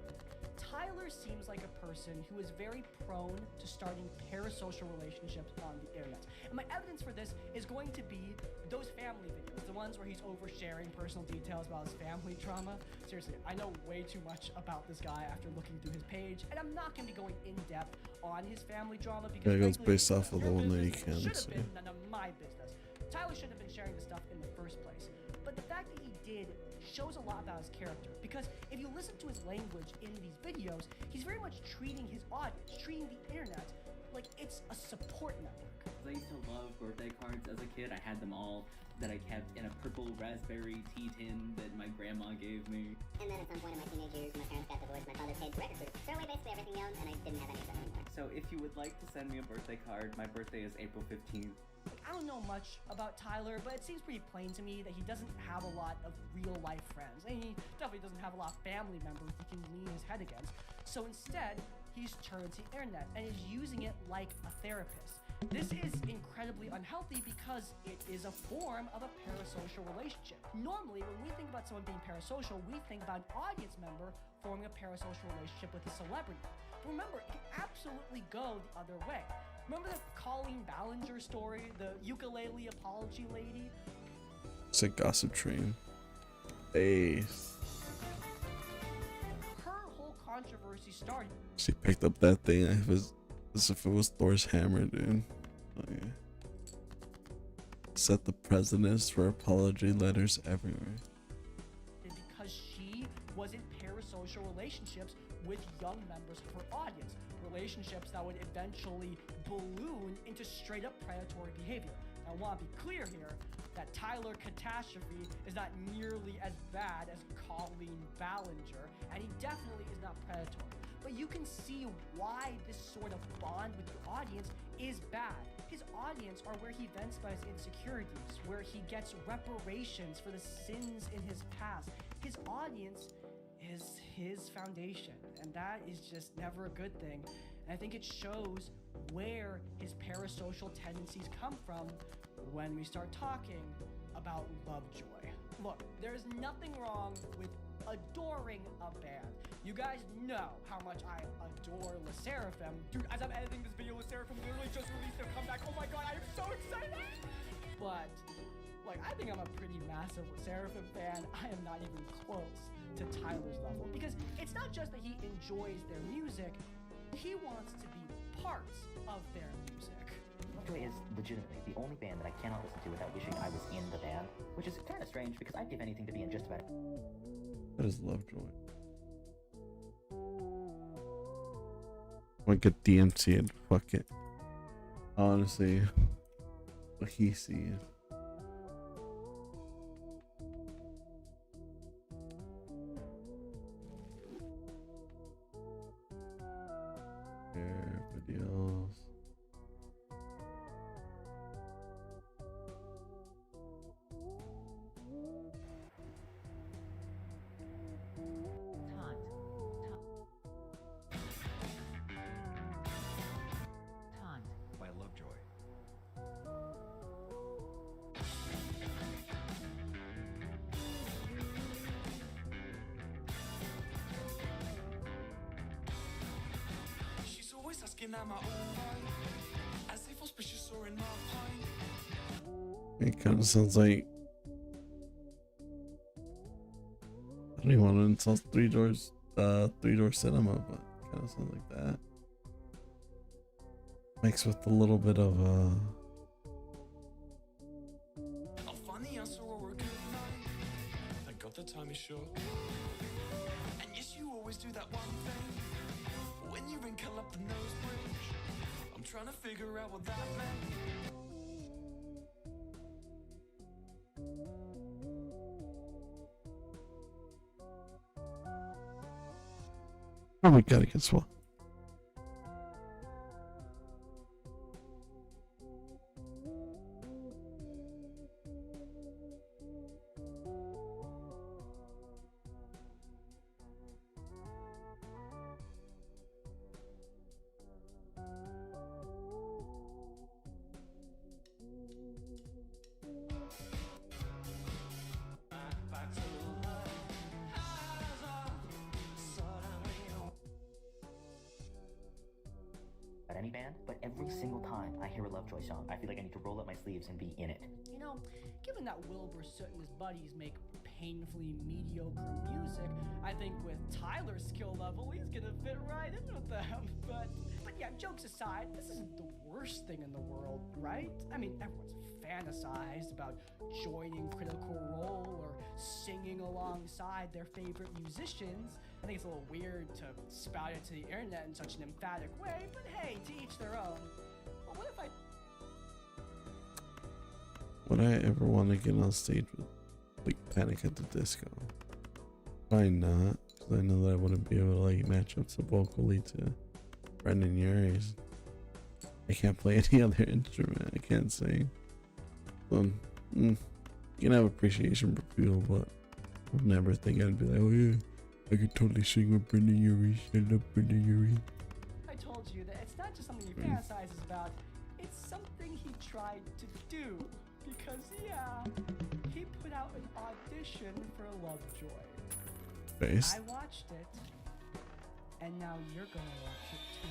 Tyler seems like a person who is very prone to starting parasocial relationships on the internet. And my evidence for this is going to be those family videos, the ones where he's oversharing personal details about his family trauma. Seriously, I know way too much about this guy after looking through his page, and I'm not going to be going in depth on his family drama because Yeah, it goes frankly, based off of the one that you can should have see. been none of my business. Tyler shouldn't have been sharing this stuff in the first place. But the fact that he did shows a lot about his character, because if you listen to his language in these videos, he's very much treating his audience, treating the internet like it's a support network. I used to love birthday cards as a kid. I had them all that I kept in a purple raspberry tea tin that my grandma gave me. And then at some point in my teenage years, my parents got divorced, my father paid record boots. Throw away basically everything we owned, and I didn't have any of them anymore. So if you would like to send me a birthday card, my birthday is April 15th. I don't know much about Tyler, but it seems pretty plain to me that he doesn't have a lot of real life friends. And he definitely doesn't have a lot of family members he can lean his head against. So instead, he's turned to the internet and is using it like a therapist. This is incredibly unhealthy because it is a form of a parasocial relationship. Normally, when we think about someone being parasocial, we think about an audience member forming a parasocial relationship with a celebrity. But remember, it can absolutely go the other way. Remember the Colleen Ballinger story, the ukulele apology lady? It's a gossip train. Hey. Her whole controversy started. She picked up that thing as if it was Thor's hammer, dude. Oh, yeah. Set the precedence for apology letters everywhere. Because she was in parasocial relationships with young members of her audience. Relationships that would eventually balloon into straight up predatory behavior. Now, I want to be clear here that Tyler Catastrophe is not nearly as bad as Colleen Ballinger, and he definitely is not predatory. But you can see why this sort of bond with your audience is bad. His audience are where he vents about his insecurities, where he gets reparations for the sins in his past. His audience is his foundation, and that is just never a good thing. And I think it shows where his parasocial tendencies come from when we start talking about Lovejoy. Look, there's nothing wrong with adoring a band. You guys know how much I adore Le Sserafim. Dude, as I'm editing this video, Le Sserafim literally just released their comeback. Oh my god, I am so excited! But, like, I think I'm a pretty massive Le Sserafim fan. I am not even close to Tyler's level. Because it's not just that he enjoys their music, he wants to be parts of their music. Lovejoy is legitimately the only band that I cannot listen to without wishing I was in the band, which is kind of strange because I'd give anything to be in just about it. That is Lovejoy. Like a DMC and fuck it. Honestly, what he sees. Share videos. By Lovejoy. She's always asking am I alright, as if auspicious or in my pine. It kind of sounds like I don't even want to install three door cinema, but kind of sounds like that. Mixed with a little bit of Oh, funny, I saw her a good night. Thank God the time is short. And yes, you always do that one thing when you wrinkle up the nose bridge. I'm trying to figure out what that meant. oh my god, it gets swell. Any band, but every single time I hear a Lovejoy song, I feel like I need to roll up my sleeves and be in it. You know, given that Wilbur Soot and his buddies make painfully mediocre music, I think with Tyler's skill level, he's gonna fit right in with them. But yeah, jokes aside, this isn't the worst thing in the world, right? I mean, everyone's fantasized about joining Critical Role or singing alongside their favorite musicians. I think it's a little weird to spout it to the internet in such an emphatic way, but hey, to each their own. But what if Would I ever want to get on stage with like Panic at the Disco? Probably not, because I know that I wouldn't be able to like match up so vocally to Brendan Urie's. I can't play any other instrument. I can't sing. So, you can have appreciation for people, but I would never think I'd be like, oh yeah, I could totally sing with Brendan Urie. Shut up, Brendan Urie. I told you that it's not just something he fantasizes about, it's something he tried to do. Because, yeah, he put out an audition for Lovejoy. Face. I watched it, and now you're gonna watch it too.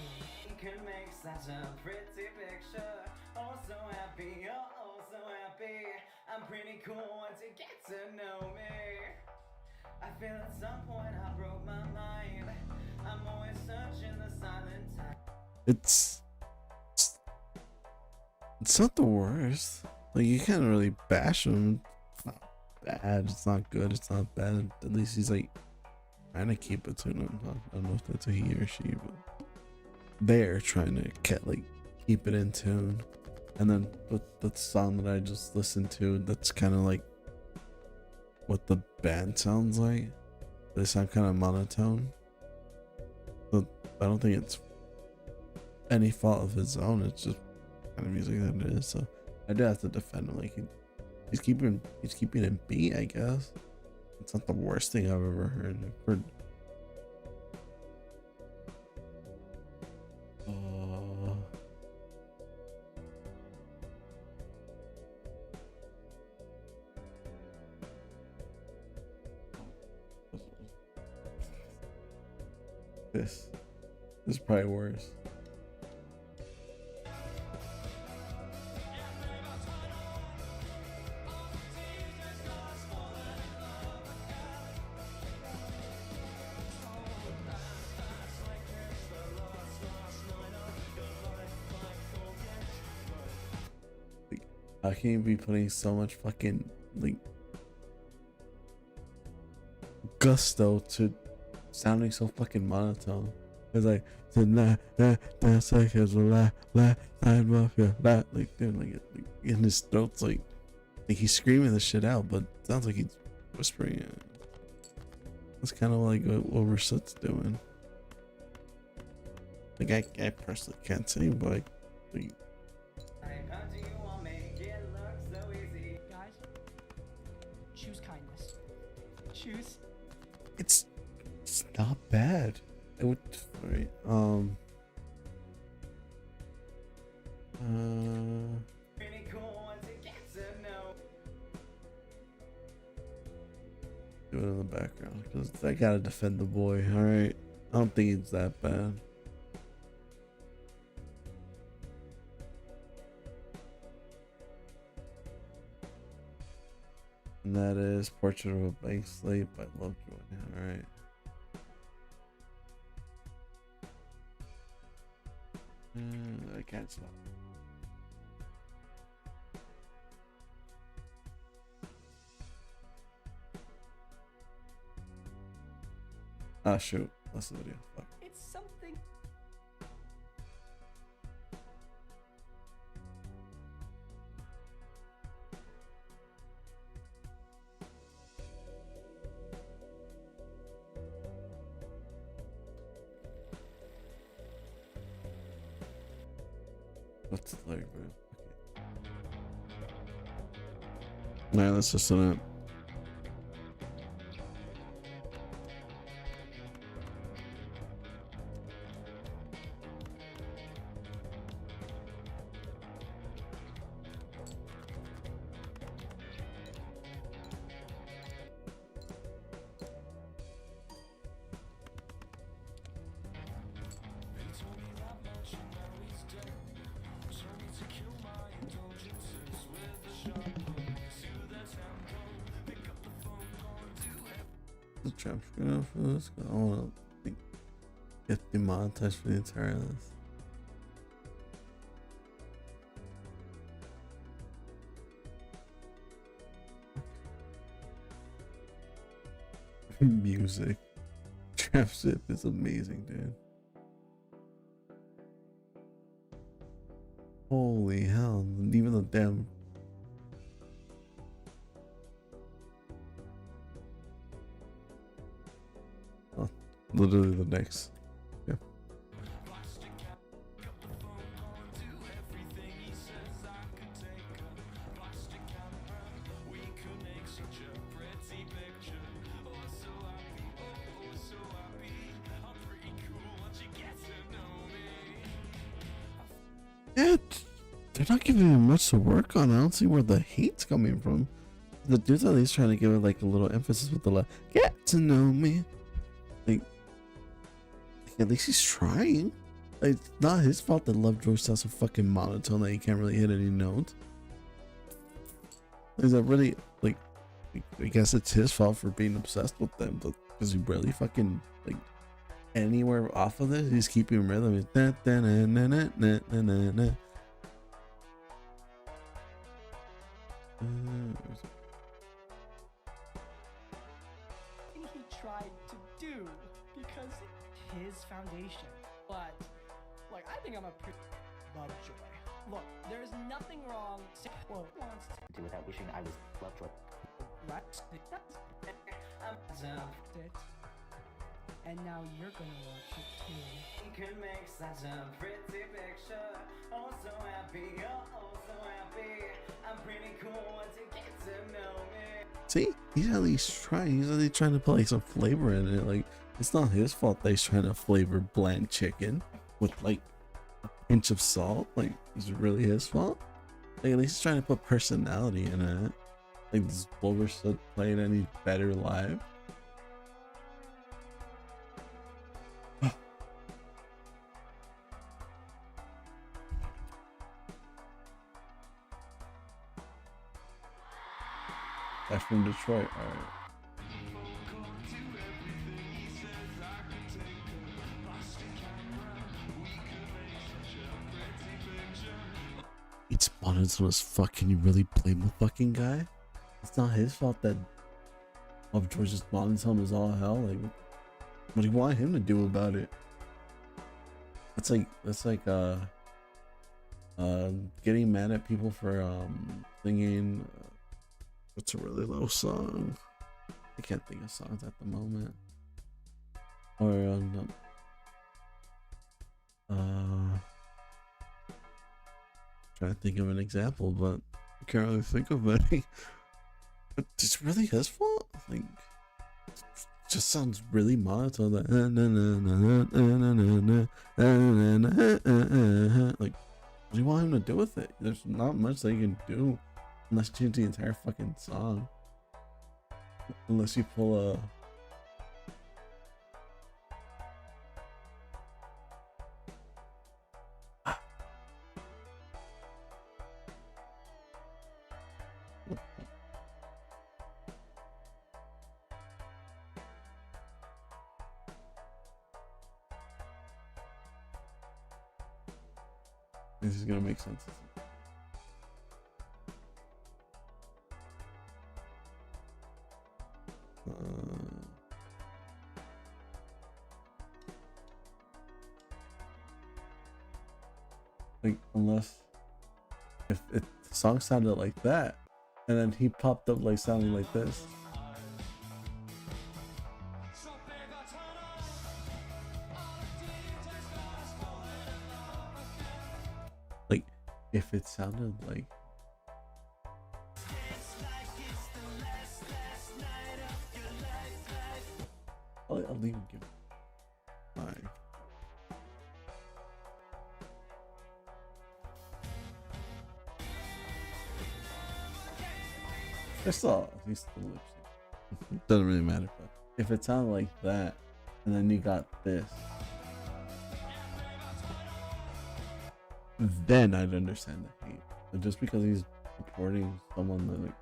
You can make such a pretty picture. Oh, so happy, oh, so happy. I'm pretty cool once you get to know me. I feel at some point I broke my mind. I'm always searching the silent time. It's not the worst. Like, you can't really bash him. It's not bad. It's not good. It's not bad. At least he's like trying to keep it to him. I don't know if that's a he or she, but they're trying to keep it in tune. And then with the song that I just listened to, that's kind of like what the band sounds like. They sound kind of monotone. But I don't think it's any fault of his own. It's just kind of music that it is. So I do have to defend him. Like he's keeping it beat, I guess. It's not the worst thing I've ever heard. This is probably worse. How can you be putting so much fucking like gusto to sounding so fucking monotone? It's like tonight, that seconds la time off your la, like dude, like in his throat's like he's screaming the shit out, but it sounds like he's whispering it. That's kind of like what Rosette's doing. Like I personally can't sing, but like Guys, choose kindness. Choose. it's not bad. It would right. Do it in the background because I gotta defend the boy. All right, I don't think it's that bad. And that is Portrait of a Blank Slate by Lovejoy. All right. I can't stop. Ah, shoot. That's the video. Fuck. It's something. What's the lyric, bro? Okay. Alright, let's listen to it. The trap screen for this. I want to get demonetized for the entire list. Music. Trap Zip is amazing, dude. Holy hell. Even the damn. Oh, literally the next. Yeah. Yeah, they're not giving him much to work on. I don't see where the hate's coming from. The dude's at least trying to give it like a little emphasis with the get to know me. Like at least he's trying. Like, it's not his fault that Lovejoy sounds so fucking monotone that he can't really hit any notes. Is that really like? I guess it's his fault for being obsessed with them, but does he really fucking like anywhere off of this? He's keeping rhythm. He's he tried to do because his foundation. But like, I think I'm a pretty Lovejoy. Look, there's nothing wrong. Well, wants to Do without wishing I was Lovejoy. right? And now you're gonna watch it too. You can make such a pretty picture. Oh, so happy, oh, so happy. I'm pretty cool once you get to know me. See, he's at least trying. He's at least trying to put like some flavor in it. Like, it's not his fault that he's trying to flavor bland chicken with like a pinch of salt. Like, is it really his fault? Like, at least he's trying to put personality in it. Like, does Wolverstood play it any better live? That's from Detroit. All right. It's monotone as fuck. Can you really blame the fucking guy? It's not his fault that Lovejoy's monotone is all hell. Like, what do you want him to do about it? That's like getting mad at people for singing. What's a really low song? I can't think of songs at the moment. Or trying to think of an example, but I can't really think of any. But it's really his fault. Like, it just sounds really monotone. Like, what do you want him to do with it? There's not much that you can do. Unless you change the entire fucking song. Unless you pull a... This is gonna make sense. Like, unless if the song sounded like that and then he popped up like sounding like this, like if it sounded like I'll even give it 5. I saw he's still lip sync. Doesn't really matter, but if it sounded like that and then you got this, then I'd understand the hate. But just because he's supporting someone that like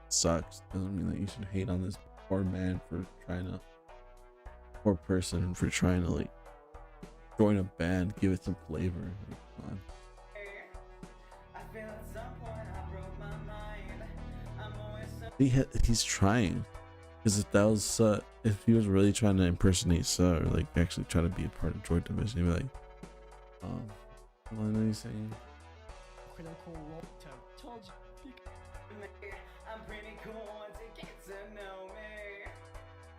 sucks doesn't mean that you should hate on this poor man for trying to, poor person for trying to like join a band, give it some flavor. Like, come on. He's trying, because if that was if he was really trying to impersonate or like actually try to be a part of Joy Division, he'd be like, what are you saying? Critical role told you. I'm pretty cool once you get to know me.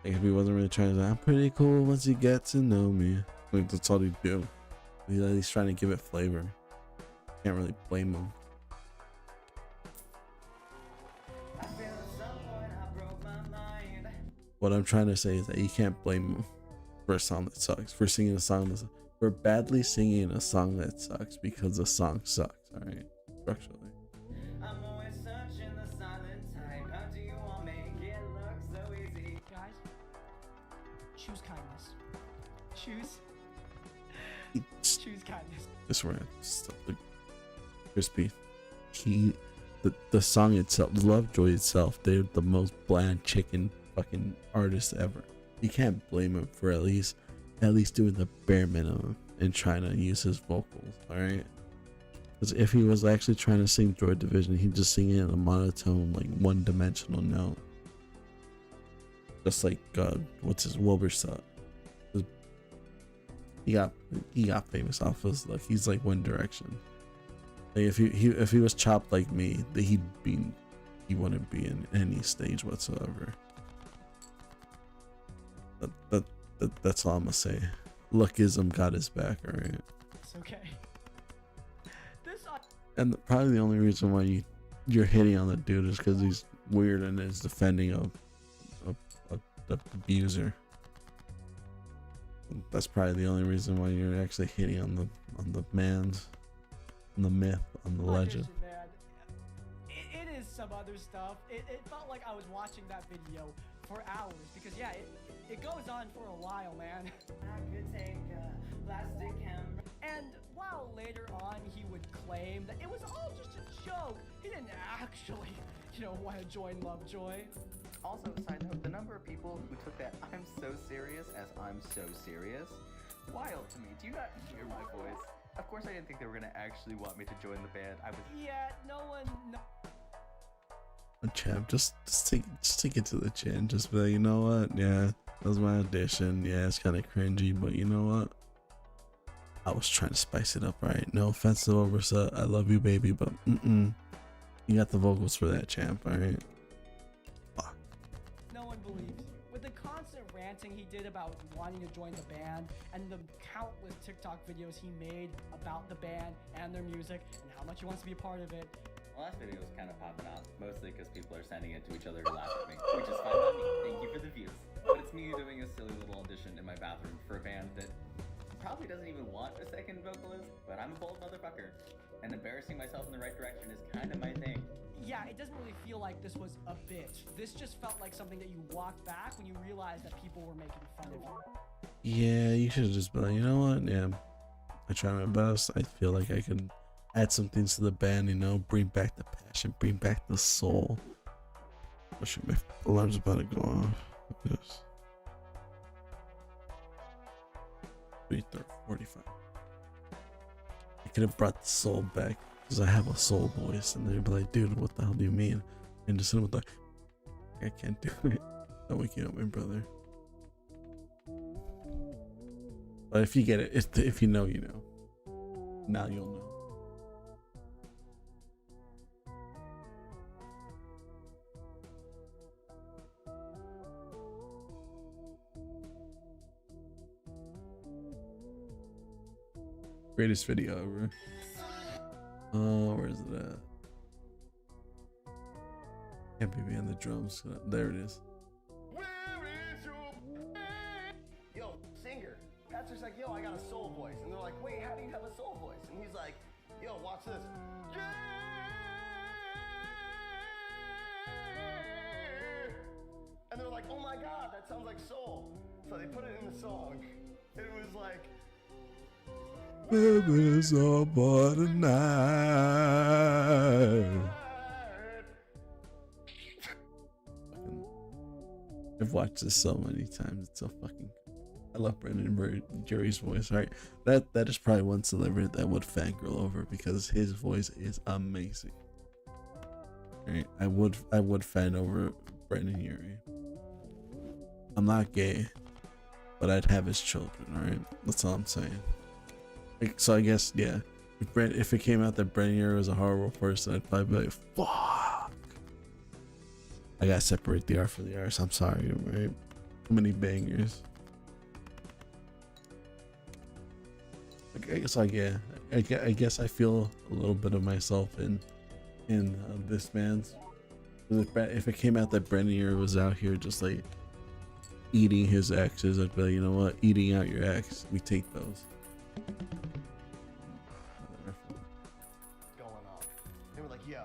Like, if he wasn't really trying to say, I'm pretty cool once you get to know me, like that's all he'd do. He's at least trying to give it flavor. Can't really blame him. What I'm trying to say is that you can't blame him for a song that sucks, for singing a song that's, we're badly singing a song that sucks because the song sucks. All right, structurally. I'm always searching the silent type. How do you all make it look so easy? Guys, choose kindness. Choose kindness. I swear, Crispy. The song itself, Lovejoy itself, they're the most bland chicken fucking artists ever. You can't blame him for at least doing the bare minimum and trying to use his vocals. All right. Because if he was actually trying to sing Joy Division, he'd just sing it in a monotone, like one-dimensional note. Just like what's his Wilbursutt. He got famous off his like he's like One Direction. Like if he was chopped like me, he wouldn't be in any stage whatsoever. That's all I'm gonna say. Luckism got his back, alright. It's okay. And probably the only reason why you're hitting on the dude is because he's weird and is defending a abuser. That's probably the only reason why you're actually hitting on the myth, on the legend. Man. It is some other stuff. It felt like I was watching that video for hours because yeah, it goes on for a while, man. I could take a plastic camera. And while later on he would claim that it was all just a joke, he didn't actually, want to join Lovejoy. Also, side note, the number of people who took that I'm so serious as I'm so serious, wild to me. Do you not hear my voice? Of course I didn't think they were gonna actually want me to join the band. Yeah, no one... Champ, just take it to the chin. Just be like, you know what? Yeah, that was my audition. Yeah, it's kind of cringy, but you know what? I was trying to spice it up, right? No offense to Wilbursutt. I love you, baby, but you got the vocals for that, champ, alright? Fuck. No one believes you. With the constant ranting he did about wanting to join the band, and the countless TikTok videos he made about the band and their music, and how much he wants to be a part of it. The last video was kind of popping off, mostly because people are sending it to each other to laugh at me, which is fine by me. Thank you for the views. But it's me doing a silly little audition in my bathroom for a band that probably doesn't even want a second vocalist, but I'm a bold motherfucker. And embarrassing myself in the right direction is kind of my thing. Yeah, it doesn't really feel like this was a bit. This just felt like something that you walked back when you realized that people were making fun of you. Yeah, you should have just been like, you know what? Yeah, I try my best. I feel like I can add some things to the band, bring back the passion, bring back the soul. Oh shit, my alarm's about to go off. Yes. 3:45. I could have brought the soul back because I have a soul voice, and they'd be like, dude, what the hell do you mean? And just with like, I can't do it. I'm waking up, my brother. But if you get it, if you know, you know. Now you'll know. Greatest video ever. Oh, where is it at? Can't be behind the drums. There it is. Yo, singer. Patrick's like, yo, I got a soul voice. And they're like, wait, how do you have a soul voice? And he's like, yo, watch this. And they're like, oh my god, that sounds like soul. So they put it in the song. It was like, Baby's all but a night. I've watched this so many times. It's so fucking. I love Brendan Jerry's voice. Right, that is probably one celebrity that would fangirl over because his voice is amazing. Right, I would fan over Brendan Urie. I'm not gay, but I'd have his children. All right, that's all I'm saying. So I guess, yeah, if it came out that Brendan Urie was a horrible person, I'd probably be like, fuck. I gotta separate the art from the artist. I'm sorry, right? Too many bangers. I guess, like, yeah, I guess I feel a little bit of myself in this band's. If it came out that Brendan Urie was out here just like eating his exes, I'd be like, you know what? Eating out your ex, we take those. going off. They were like, yo,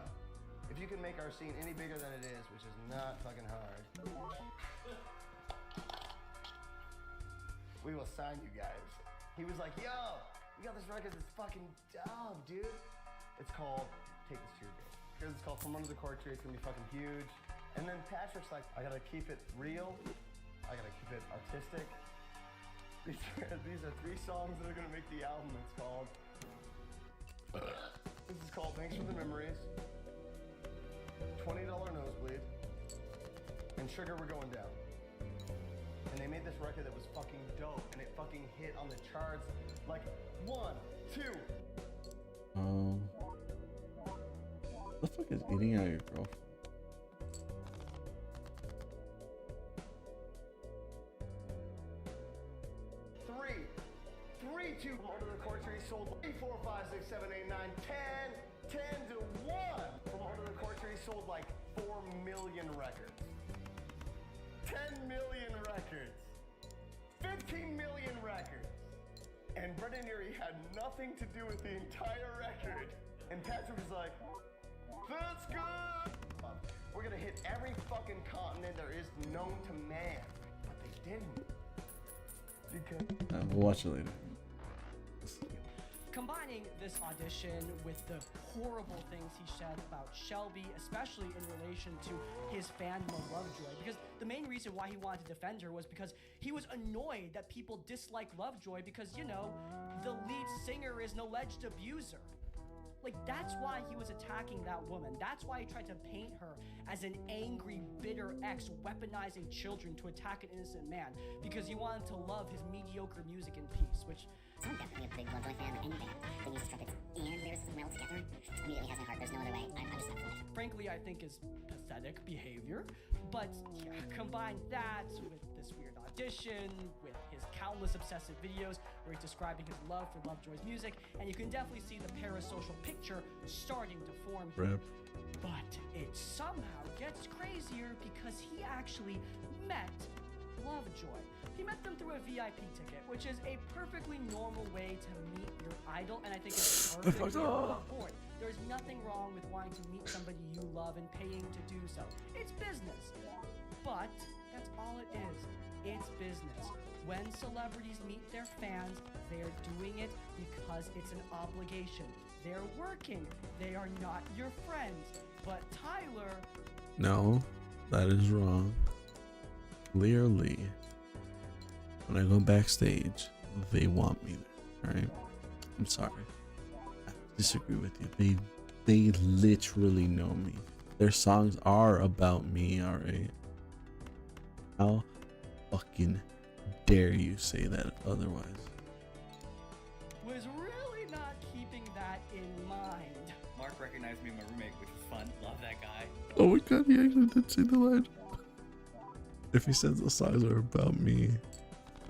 if you can make our scene any bigger than it is, which is not fucking hard, we will sign you guys. He was like, yo, we got this record that's fucking dope, dude. It's called Take This to Your Grave. Because it's called From Under the Cork Tree, it's gonna be fucking huge. And then Patrick's like, I gotta keep it real, I gotta keep it artistic. These are 3 songs that are gonna make the album. It's called, this is called Thanks for the Memories, $20 Nosebleed, and Sugar We're Going Down. And they made this record that was fucking dope, and it fucking hit on the charts like 1, 2. What the fuck is eating out your girlfriend? Three, 2, From Under the Cork Tree sold 3, 4, 5, 6, 7, 8, 9, 10 to 1. From Under the Cork Tree sold like 4 million records. 10 million records. 15 million records. And Brendan Urie had nothing to do with the entire record. And Patrick was like, that's good. We're gonna hit every fucking continent there is known to man. But they didn't. Because We'll watch it later. Combining this audition with the horrible things he said about Shelby, especially in relation to his fandom of Lovejoy, because the main reason why he wanted to defend her was because he was annoyed that people dislike Lovejoy because, you know, the lead singer is an alleged abuser. Like, that's why he was attacking that woman. That's why he tried to paint her as an angry, bitter ex weaponizing children to attack an innocent man because he wanted to love his mediocre music in peace, which... I'm definitely a big Lovejoy fan. Any band that uses trumpets and lyricism well together immediately has my heart. There's no other way. I'm just not for it. Frankly, I think is pathetic behavior. But yeah, combine that with this weird audition, with his countless obsessive videos where he's describing his love for Lovejoy's music, and you can definitely see the parasocial picture starting to form here. But it somehow gets crazier because he actually met Lovejoy. He met them through a VIP ticket, which is a perfectly normal way to meet your idol, and I think it's perfect across the board. There's nothing wrong with wanting to meet somebody you love and paying to do so. It's business. But that's all it is. It's business. When celebrities meet their fans, they're doing it because it's an obligation. They're working. They are not your friends. But Tyler... No, that is wrong. Clearly, when I go backstage, they want me there. Alright? I'm sorry. I disagree with you. They literally know me. Their songs are about me, alright? How fucking dare you say that otherwise? Was really not keeping that in mind. Mark recognized me and my roommate, which was fun. Love that guy. Oh my god, he actually did say the line. If he says the songs are about me,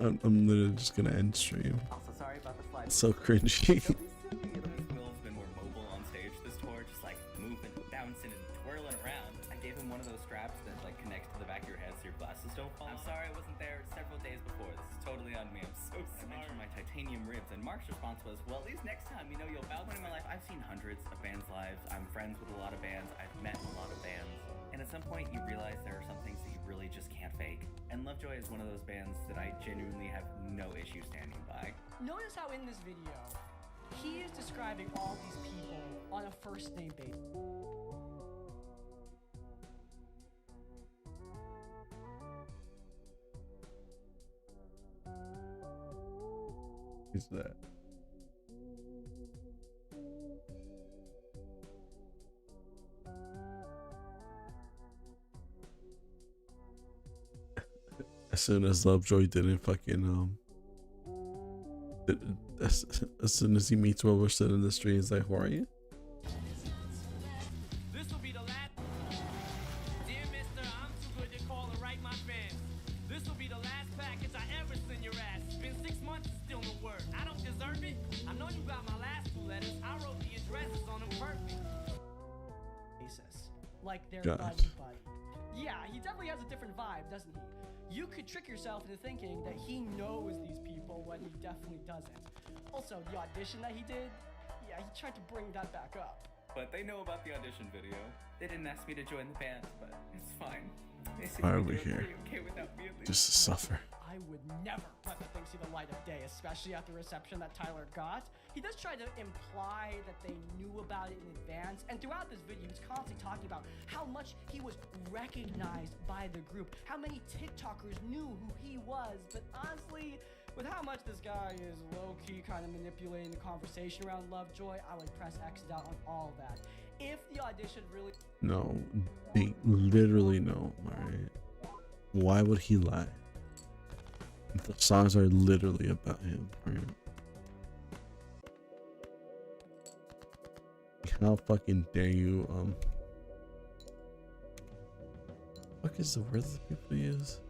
I'm literally just gonna end stream. Also, sorry about the slide. It's so cringy. Will's been more mobile on stage this tour, just like moving, bouncing, and twirling around. I gave him one of those straps that like connects to the back of your head so your glasses don't fall. I'm sorry I wasn't there several days before. This is totally on me. I'm so sorry. I mentioned my titanium ribs, and Mark's response was, well, at least next time, you know, you'll bow. In my life, I've seen hundreds of bands live. I'm friends with a lot of bands. I've met a lot of bands. And at some point, you realize there are some things that you really just can't fake. And Lovejoy is one of those bands that I genuinely have no issue standing by. Notice how in this video, he is describing all these people on a first name basis. Who's that? As soon as Lovejoy didn't fucking as soon as he meets Wilburson in the street, he's like, "Who are you?" This will be the last. Dear Mister, I'm too good to call and write my fans. This will be the last package I ever send your ass. It's been 6 months and still no word. I don't deserve it. I know you got my last 2 letters. I wrote the addresses on them perfect. Like they're God. buddy buddy. Yeah, he definitely has a different vibe, doesn't he? You could trick yourself into thinking that he knows these people when he definitely doesn't. Also, the audition that he did, yeah, he tried to bring that back up. But they know about the audition video. They didn't ask me to join the band, but it's fine. They seem Why to are be we doing here? pretty okay without me, at least. Just to suffer. I would never let the thing see the light of day, especially after the reception that Tyler got. He does try to imply that they knew about it in advance, and throughout this video, he's constantly talking about how much he was recognized by the group, how many TikTokers knew who he was, but honestly, with how much this guy is low-key kind of manipulating the conversation around Lovejoy, I would press X out on all of that. If the audition really... No, they literally know, alright? Why would he lie? The songs are literally about him, alright? How fucking dare you, what is the word that people use?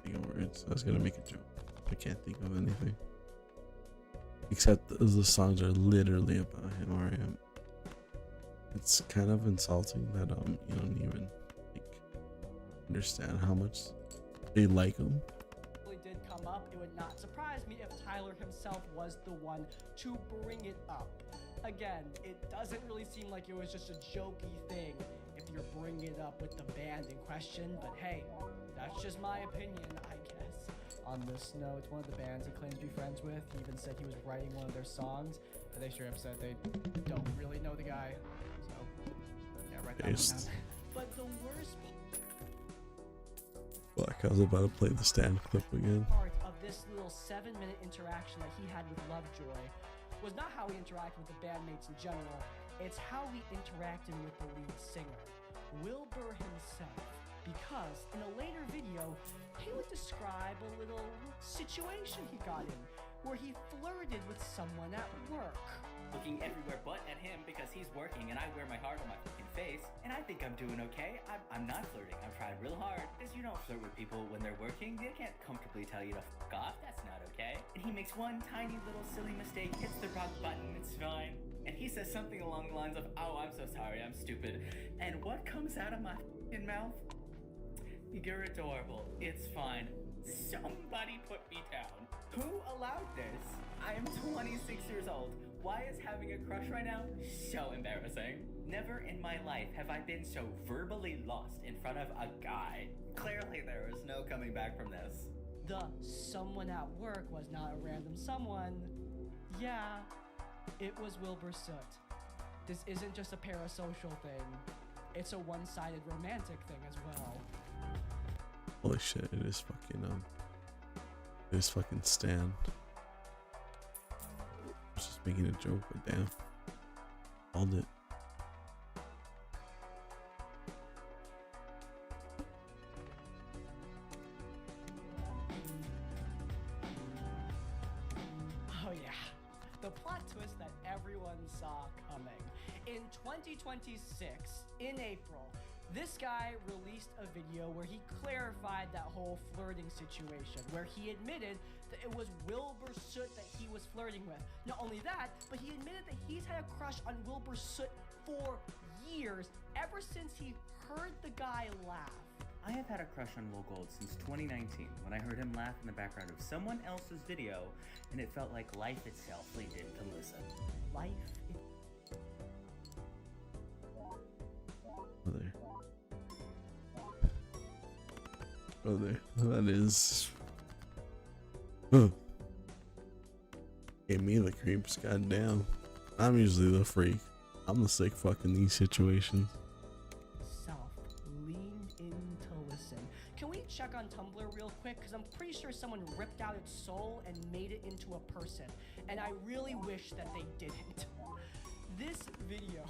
Think of words. I was gonna make a joke. I can't think of anything. Except the songs are literally about him, alright? It's kind of insulting that you don't even like understand how much they like him. really did come up, it would not surprise me if Tyler himself was the one to bring it up. Again, it doesn't really seem like it was just a jokey thing if you're bringing it up with the band in question, but hey, that's just my opinion, I guess. On this note, it's one of the bands he claims to be friends with. He even said he was writing one of their songs, but they straight up said they don't really know the guy. So, yeah, write that one down. But the worst Fuck, I was about to play the stand clip again. part of this little 7-minute interaction that he had with Lovejoy was not how he interacted with the bandmates in general, it's how he interacted with the lead singer, Wilbur himself. Because in a later video, he would describe a little situation he got in, where he flirted with someone at work. Looking everywhere but at him because he's working and I wear my heart on my fucking face. And I think I'm doing okay. I'm not flirting. I'm trying real hard. Because you don't flirt with people when they're working. They can't comfortably tell you to fuck off. That's not okay. And he makes one tiny little silly mistake, hits the wrong button, it's fine. And he says something along the lines of, oh, I'm so sorry, I'm stupid. And what comes out of my fucking mouth? You're adorable. It's fine. Somebody put me down. Who allowed this? I am 26 years old. Why is having a crush right now so embarrassing? Never in my life have I been so verbally lost in front of a guy. Clearly there is no coming back from this. The someone at work was not a random someone. Yeah, it was Wilbur Soot. This isn't just a parasocial thing. It's a one-sided romantic thing as well. Holy shit, it is fucking Stan. I was just making a joke, but damn. Called it. Oh yeah, the plot twist that everyone saw coming. In 2026, in April, this guy released a video where he clarified that whole flirting situation, where he admitted that it was Wilbur Soot that he was flirting with. Not only that, but he admitted that he's had a crush on Wilbur Soot for years, ever since he heard the guy laugh. I have had a crush on Will Gold since 2019 when I heard him laugh in the background of someone else's video, and it felt like life itself leaned in to listen. Life Brother, that is. Gave me the creeps, goddamn. I'm usually the freak. I'm the sick fuck in these situations. Leaned in to listen. Can we check on Tumblr real quick? Because I'm pretty sure someone ripped out its soul and made it into a person. And I really wish that they didn't. This video,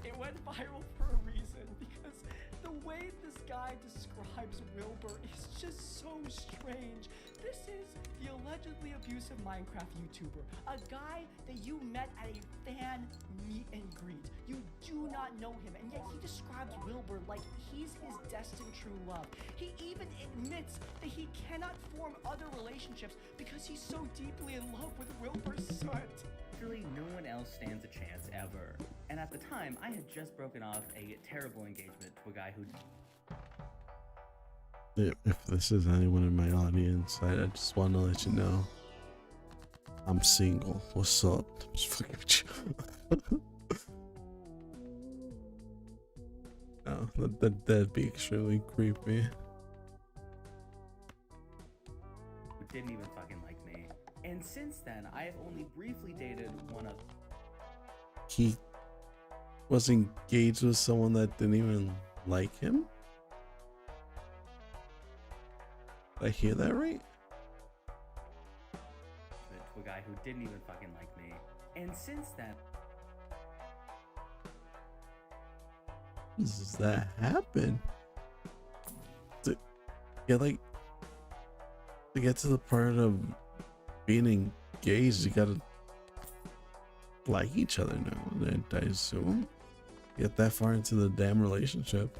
it went viral for a reason, because the way this guy describes Wilbur is just so strange. This is the allegedly abusive Minecraft YouTuber, a guy that you met at a fan meet and greet. You do not know him, and yet he describes Wilbur like he's his destined true love. He even admits that he cannot form other relationships because he's so deeply in love with Wilbur Soot. Literally no one else stands a chance ever. And at the time, I had just broken off a terrible engagement to a guy who... If this is anyone in my audience, I just want to let you know I'm single. What's up? Just fucking with you. No, that'd be extremely creepy. Who didn't even fucking like me. And since then, I have only briefly dated one of... He was engaged with someone that didn't even like him? Did I hear that right? To a guy who didn't even fucking like me. And since then... Does that happen? To get to get to the part of being engaged, you gotta like each other now, and I assume. Get that far into the damn relationship,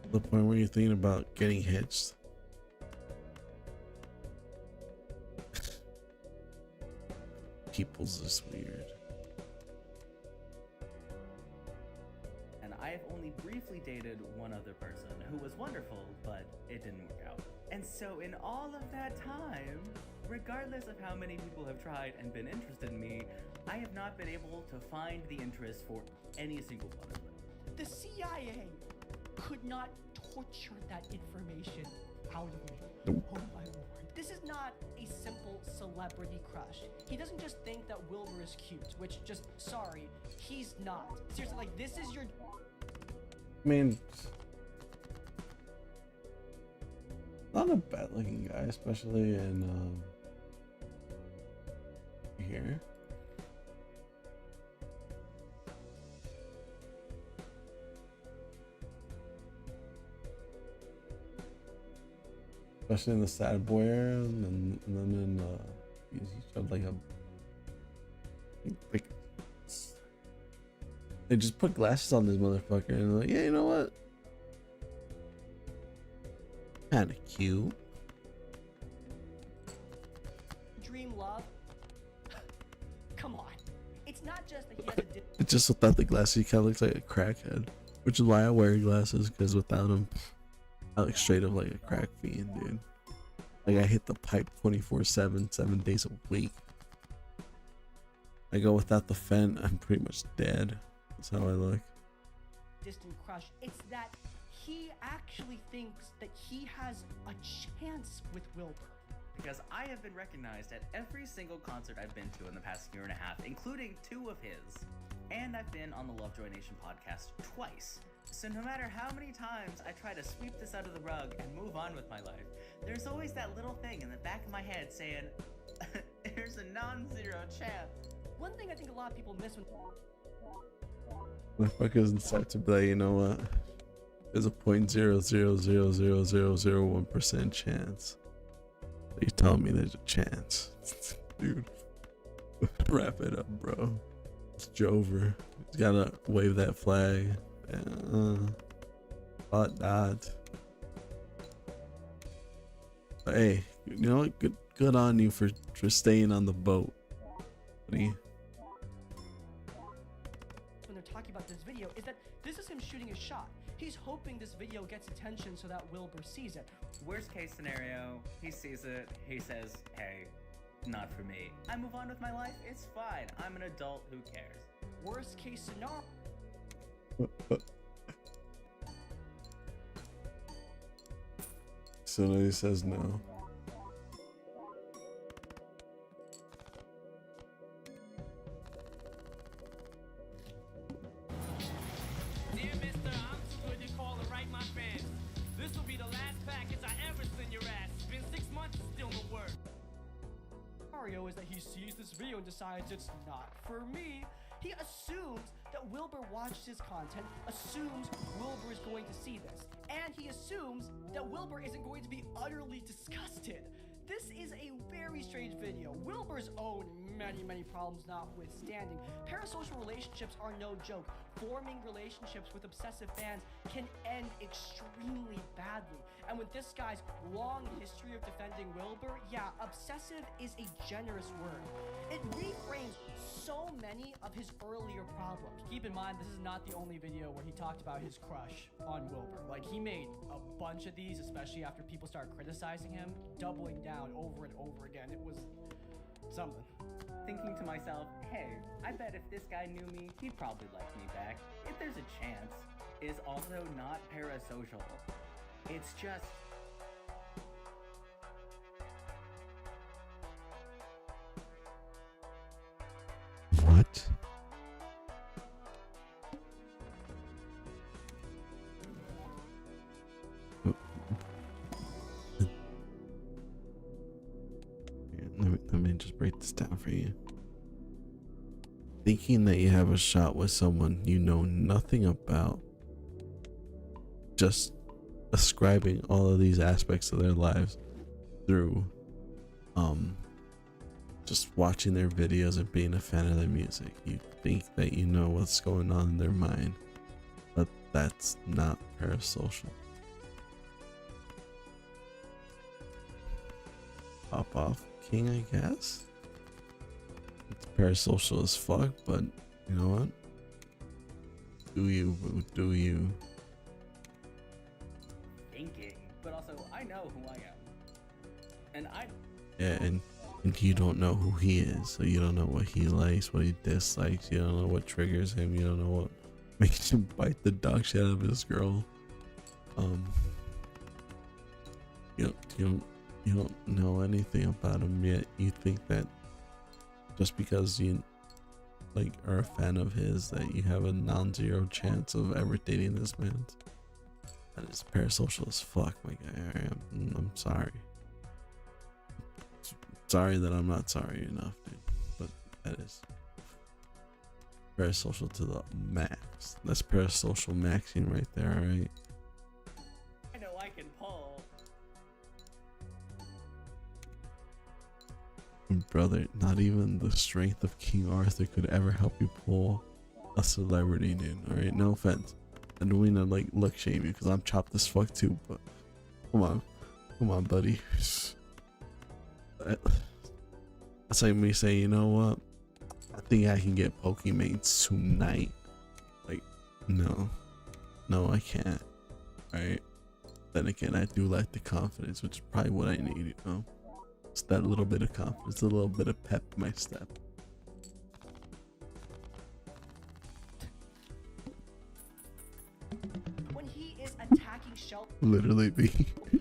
to the point where you're thinking about getting hitched. People's just weird. And I have only briefly dated one other person who was wonderful, but it didn't work out. And so in all of that time, regardless of how many people have tried and been interested in me, I have not been able to find the interest for any single one of them. The CIA could not torture that information out of me. Nope. Oh my lord. This is not a simple celebrity crush. He doesn't just think that Wilbur is cute, which just, sorry, he's not. Seriously, like, this is your... I mean, not a bad looking guy, especially in here. Especially in the sad boy era, and then in he showed like they just put glasses on this motherfucker and they're like, yeah, you know what? Kinda cute. Dream love? Come on. It's not just that he has a... It just without the glasses, he kind of looks like a crackhead, which is why I wear glasses, because without them, I look straight up like a crack fiend, dude. Like I hit the pipe 24/7, 7 days a week. I go without the Fent, I'm pretty much dead. That's how I look. distant crush. It's that he actually thinks that he has a chance with Wilbur. Because I have been recognized at every single concert I've been to in the past year and a half, including 2 of his. And I've been on the Lovejoy Nation podcast twice. So no matter how many times I try to sweep this out of the rug and move on with my life, there's always that little thing in the back of my head saying, there's a non-zero chance. One thing I think a lot of people miss when... Motherfuckers inside to be like, you know what? There's a 0.0000001% chance. You telling me there's a chance. Dude. Wrap it up, bro. It's Jover. He's gotta wave that flag. But that. But hey, you know what? Good on you for staying on the boat. Buddy. When they're talking about this video is that this is him shooting a shot. He's hoping this video gets attention so that Wilbur sees it. Worst case scenario, he sees it, he says, hey, not for me. I move on with my life, it's fine. I'm an adult, who cares? Worst case scenario. So now he says no. Dear mister, I'm too good to call and write my fans. This will be the last package I ever send your ass. It's been 6 months and still no word. Scenario is that he sees this video and decides it's not for me. He assumes that Wilbur watched his content, assumes Wilbur is going to see this, and he assumes that Wilbur isn't going to be utterly disgusted. This is a very strange video. Wilbur's own many problems notwithstanding, parasocial relationships are no joke. Forming relationships with obsessive fans can end extremely badly. And with this guy's long history of defending Wilbur, yeah, obsessive is a generous word. It reframes so many of his earlier problems. Keep in mind, this is not the only video where he talked about his crush on Wilbur. Like, he made a bunch of these, especially after people started criticizing him, doubling down over and over again. It was something. Thinking to myself, hey, I bet if this guy knew me, he'd probably like me back. If there's a chance. Is also not parasocial. It's just... What? Let me just break this down for you. Thinking that you have a shot with someone you know nothing about, just ascribing all of these aspects of their lives through just watching their videos and being a fan of their music. You think that you know what's going on in their mind, but that's not parasocial. Pop off king, I guess. It's parasocial as fuck, but you know what? Do you, boo, do you? Thinking, but also I know who I am. And Yeah, and you don't know who he is, so you don't know what he likes, what he dislikes, you don't know what triggers him, you don't know what makes him bite the dog shit out of his girl. You don't know anything about him yet. You think that just because you like are a fan of his, that you have a non-zero chance of ever dating this man. That is parasocial as fuck, my guy. I'm sorry. Sorry that I'm not sorry enough, dude. But that is parasocial to the max. That's parasocial maxing right there, alright? I know I can pull. Brother, not even the strength of King Arthur could ever help you pull a celebrity, dude. Alright, no offense. I don't mean to like look shame you because I'm chopped as fuck too, but come on, buddy. That's like me saying, you know what? I think I can get Pokemates tonight. Like, no, I can't. Right? Then again, I do like the confidence, which is probably what I need, you know? It's that little bit of confidence, a little bit of pep in my step. When he is attacking Shelton, Literally be.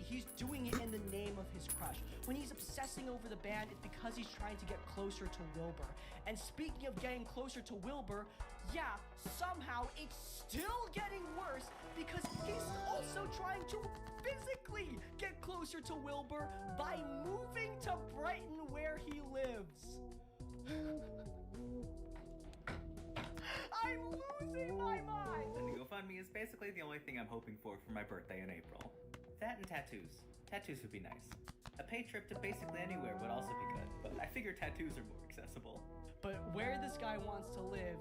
he's doing it in the name of his crush. When he's obsessing over the band, it's because he's trying to get closer to Wilbur. And speaking of getting closer to Wilbur, yeah, somehow it's still getting worse because he's also trying to physically get closer to Wilbur by moving to Brighton where he lives. I'm losing my mind! And the GoFundMe is basically the only thing I'm hoping for my birthday in April. That and tattoos. Tattoos would be nice. A paid trip to basically anywhere would also be good, but I figure tattoos are more accessible. But where this guy wants to live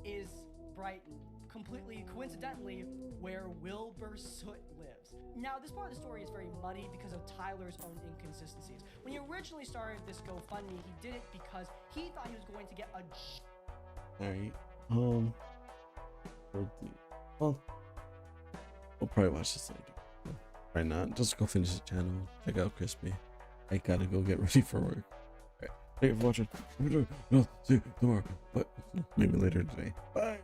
is Brighton. Completely coincidentally, where Wilbur Soot lives. Now, this part of the story is very muddy because of Tyler's own inconsistencies. When he originally started this GoFundMe, he did it because he thought he was going to get a... Alright, well, we'll probably watch this later. Right now, just go finish the channel, check out Crispy. I gotta go get ready for work. Alright, thank you for watching. See you tomorrow, but maybe later today. Bye!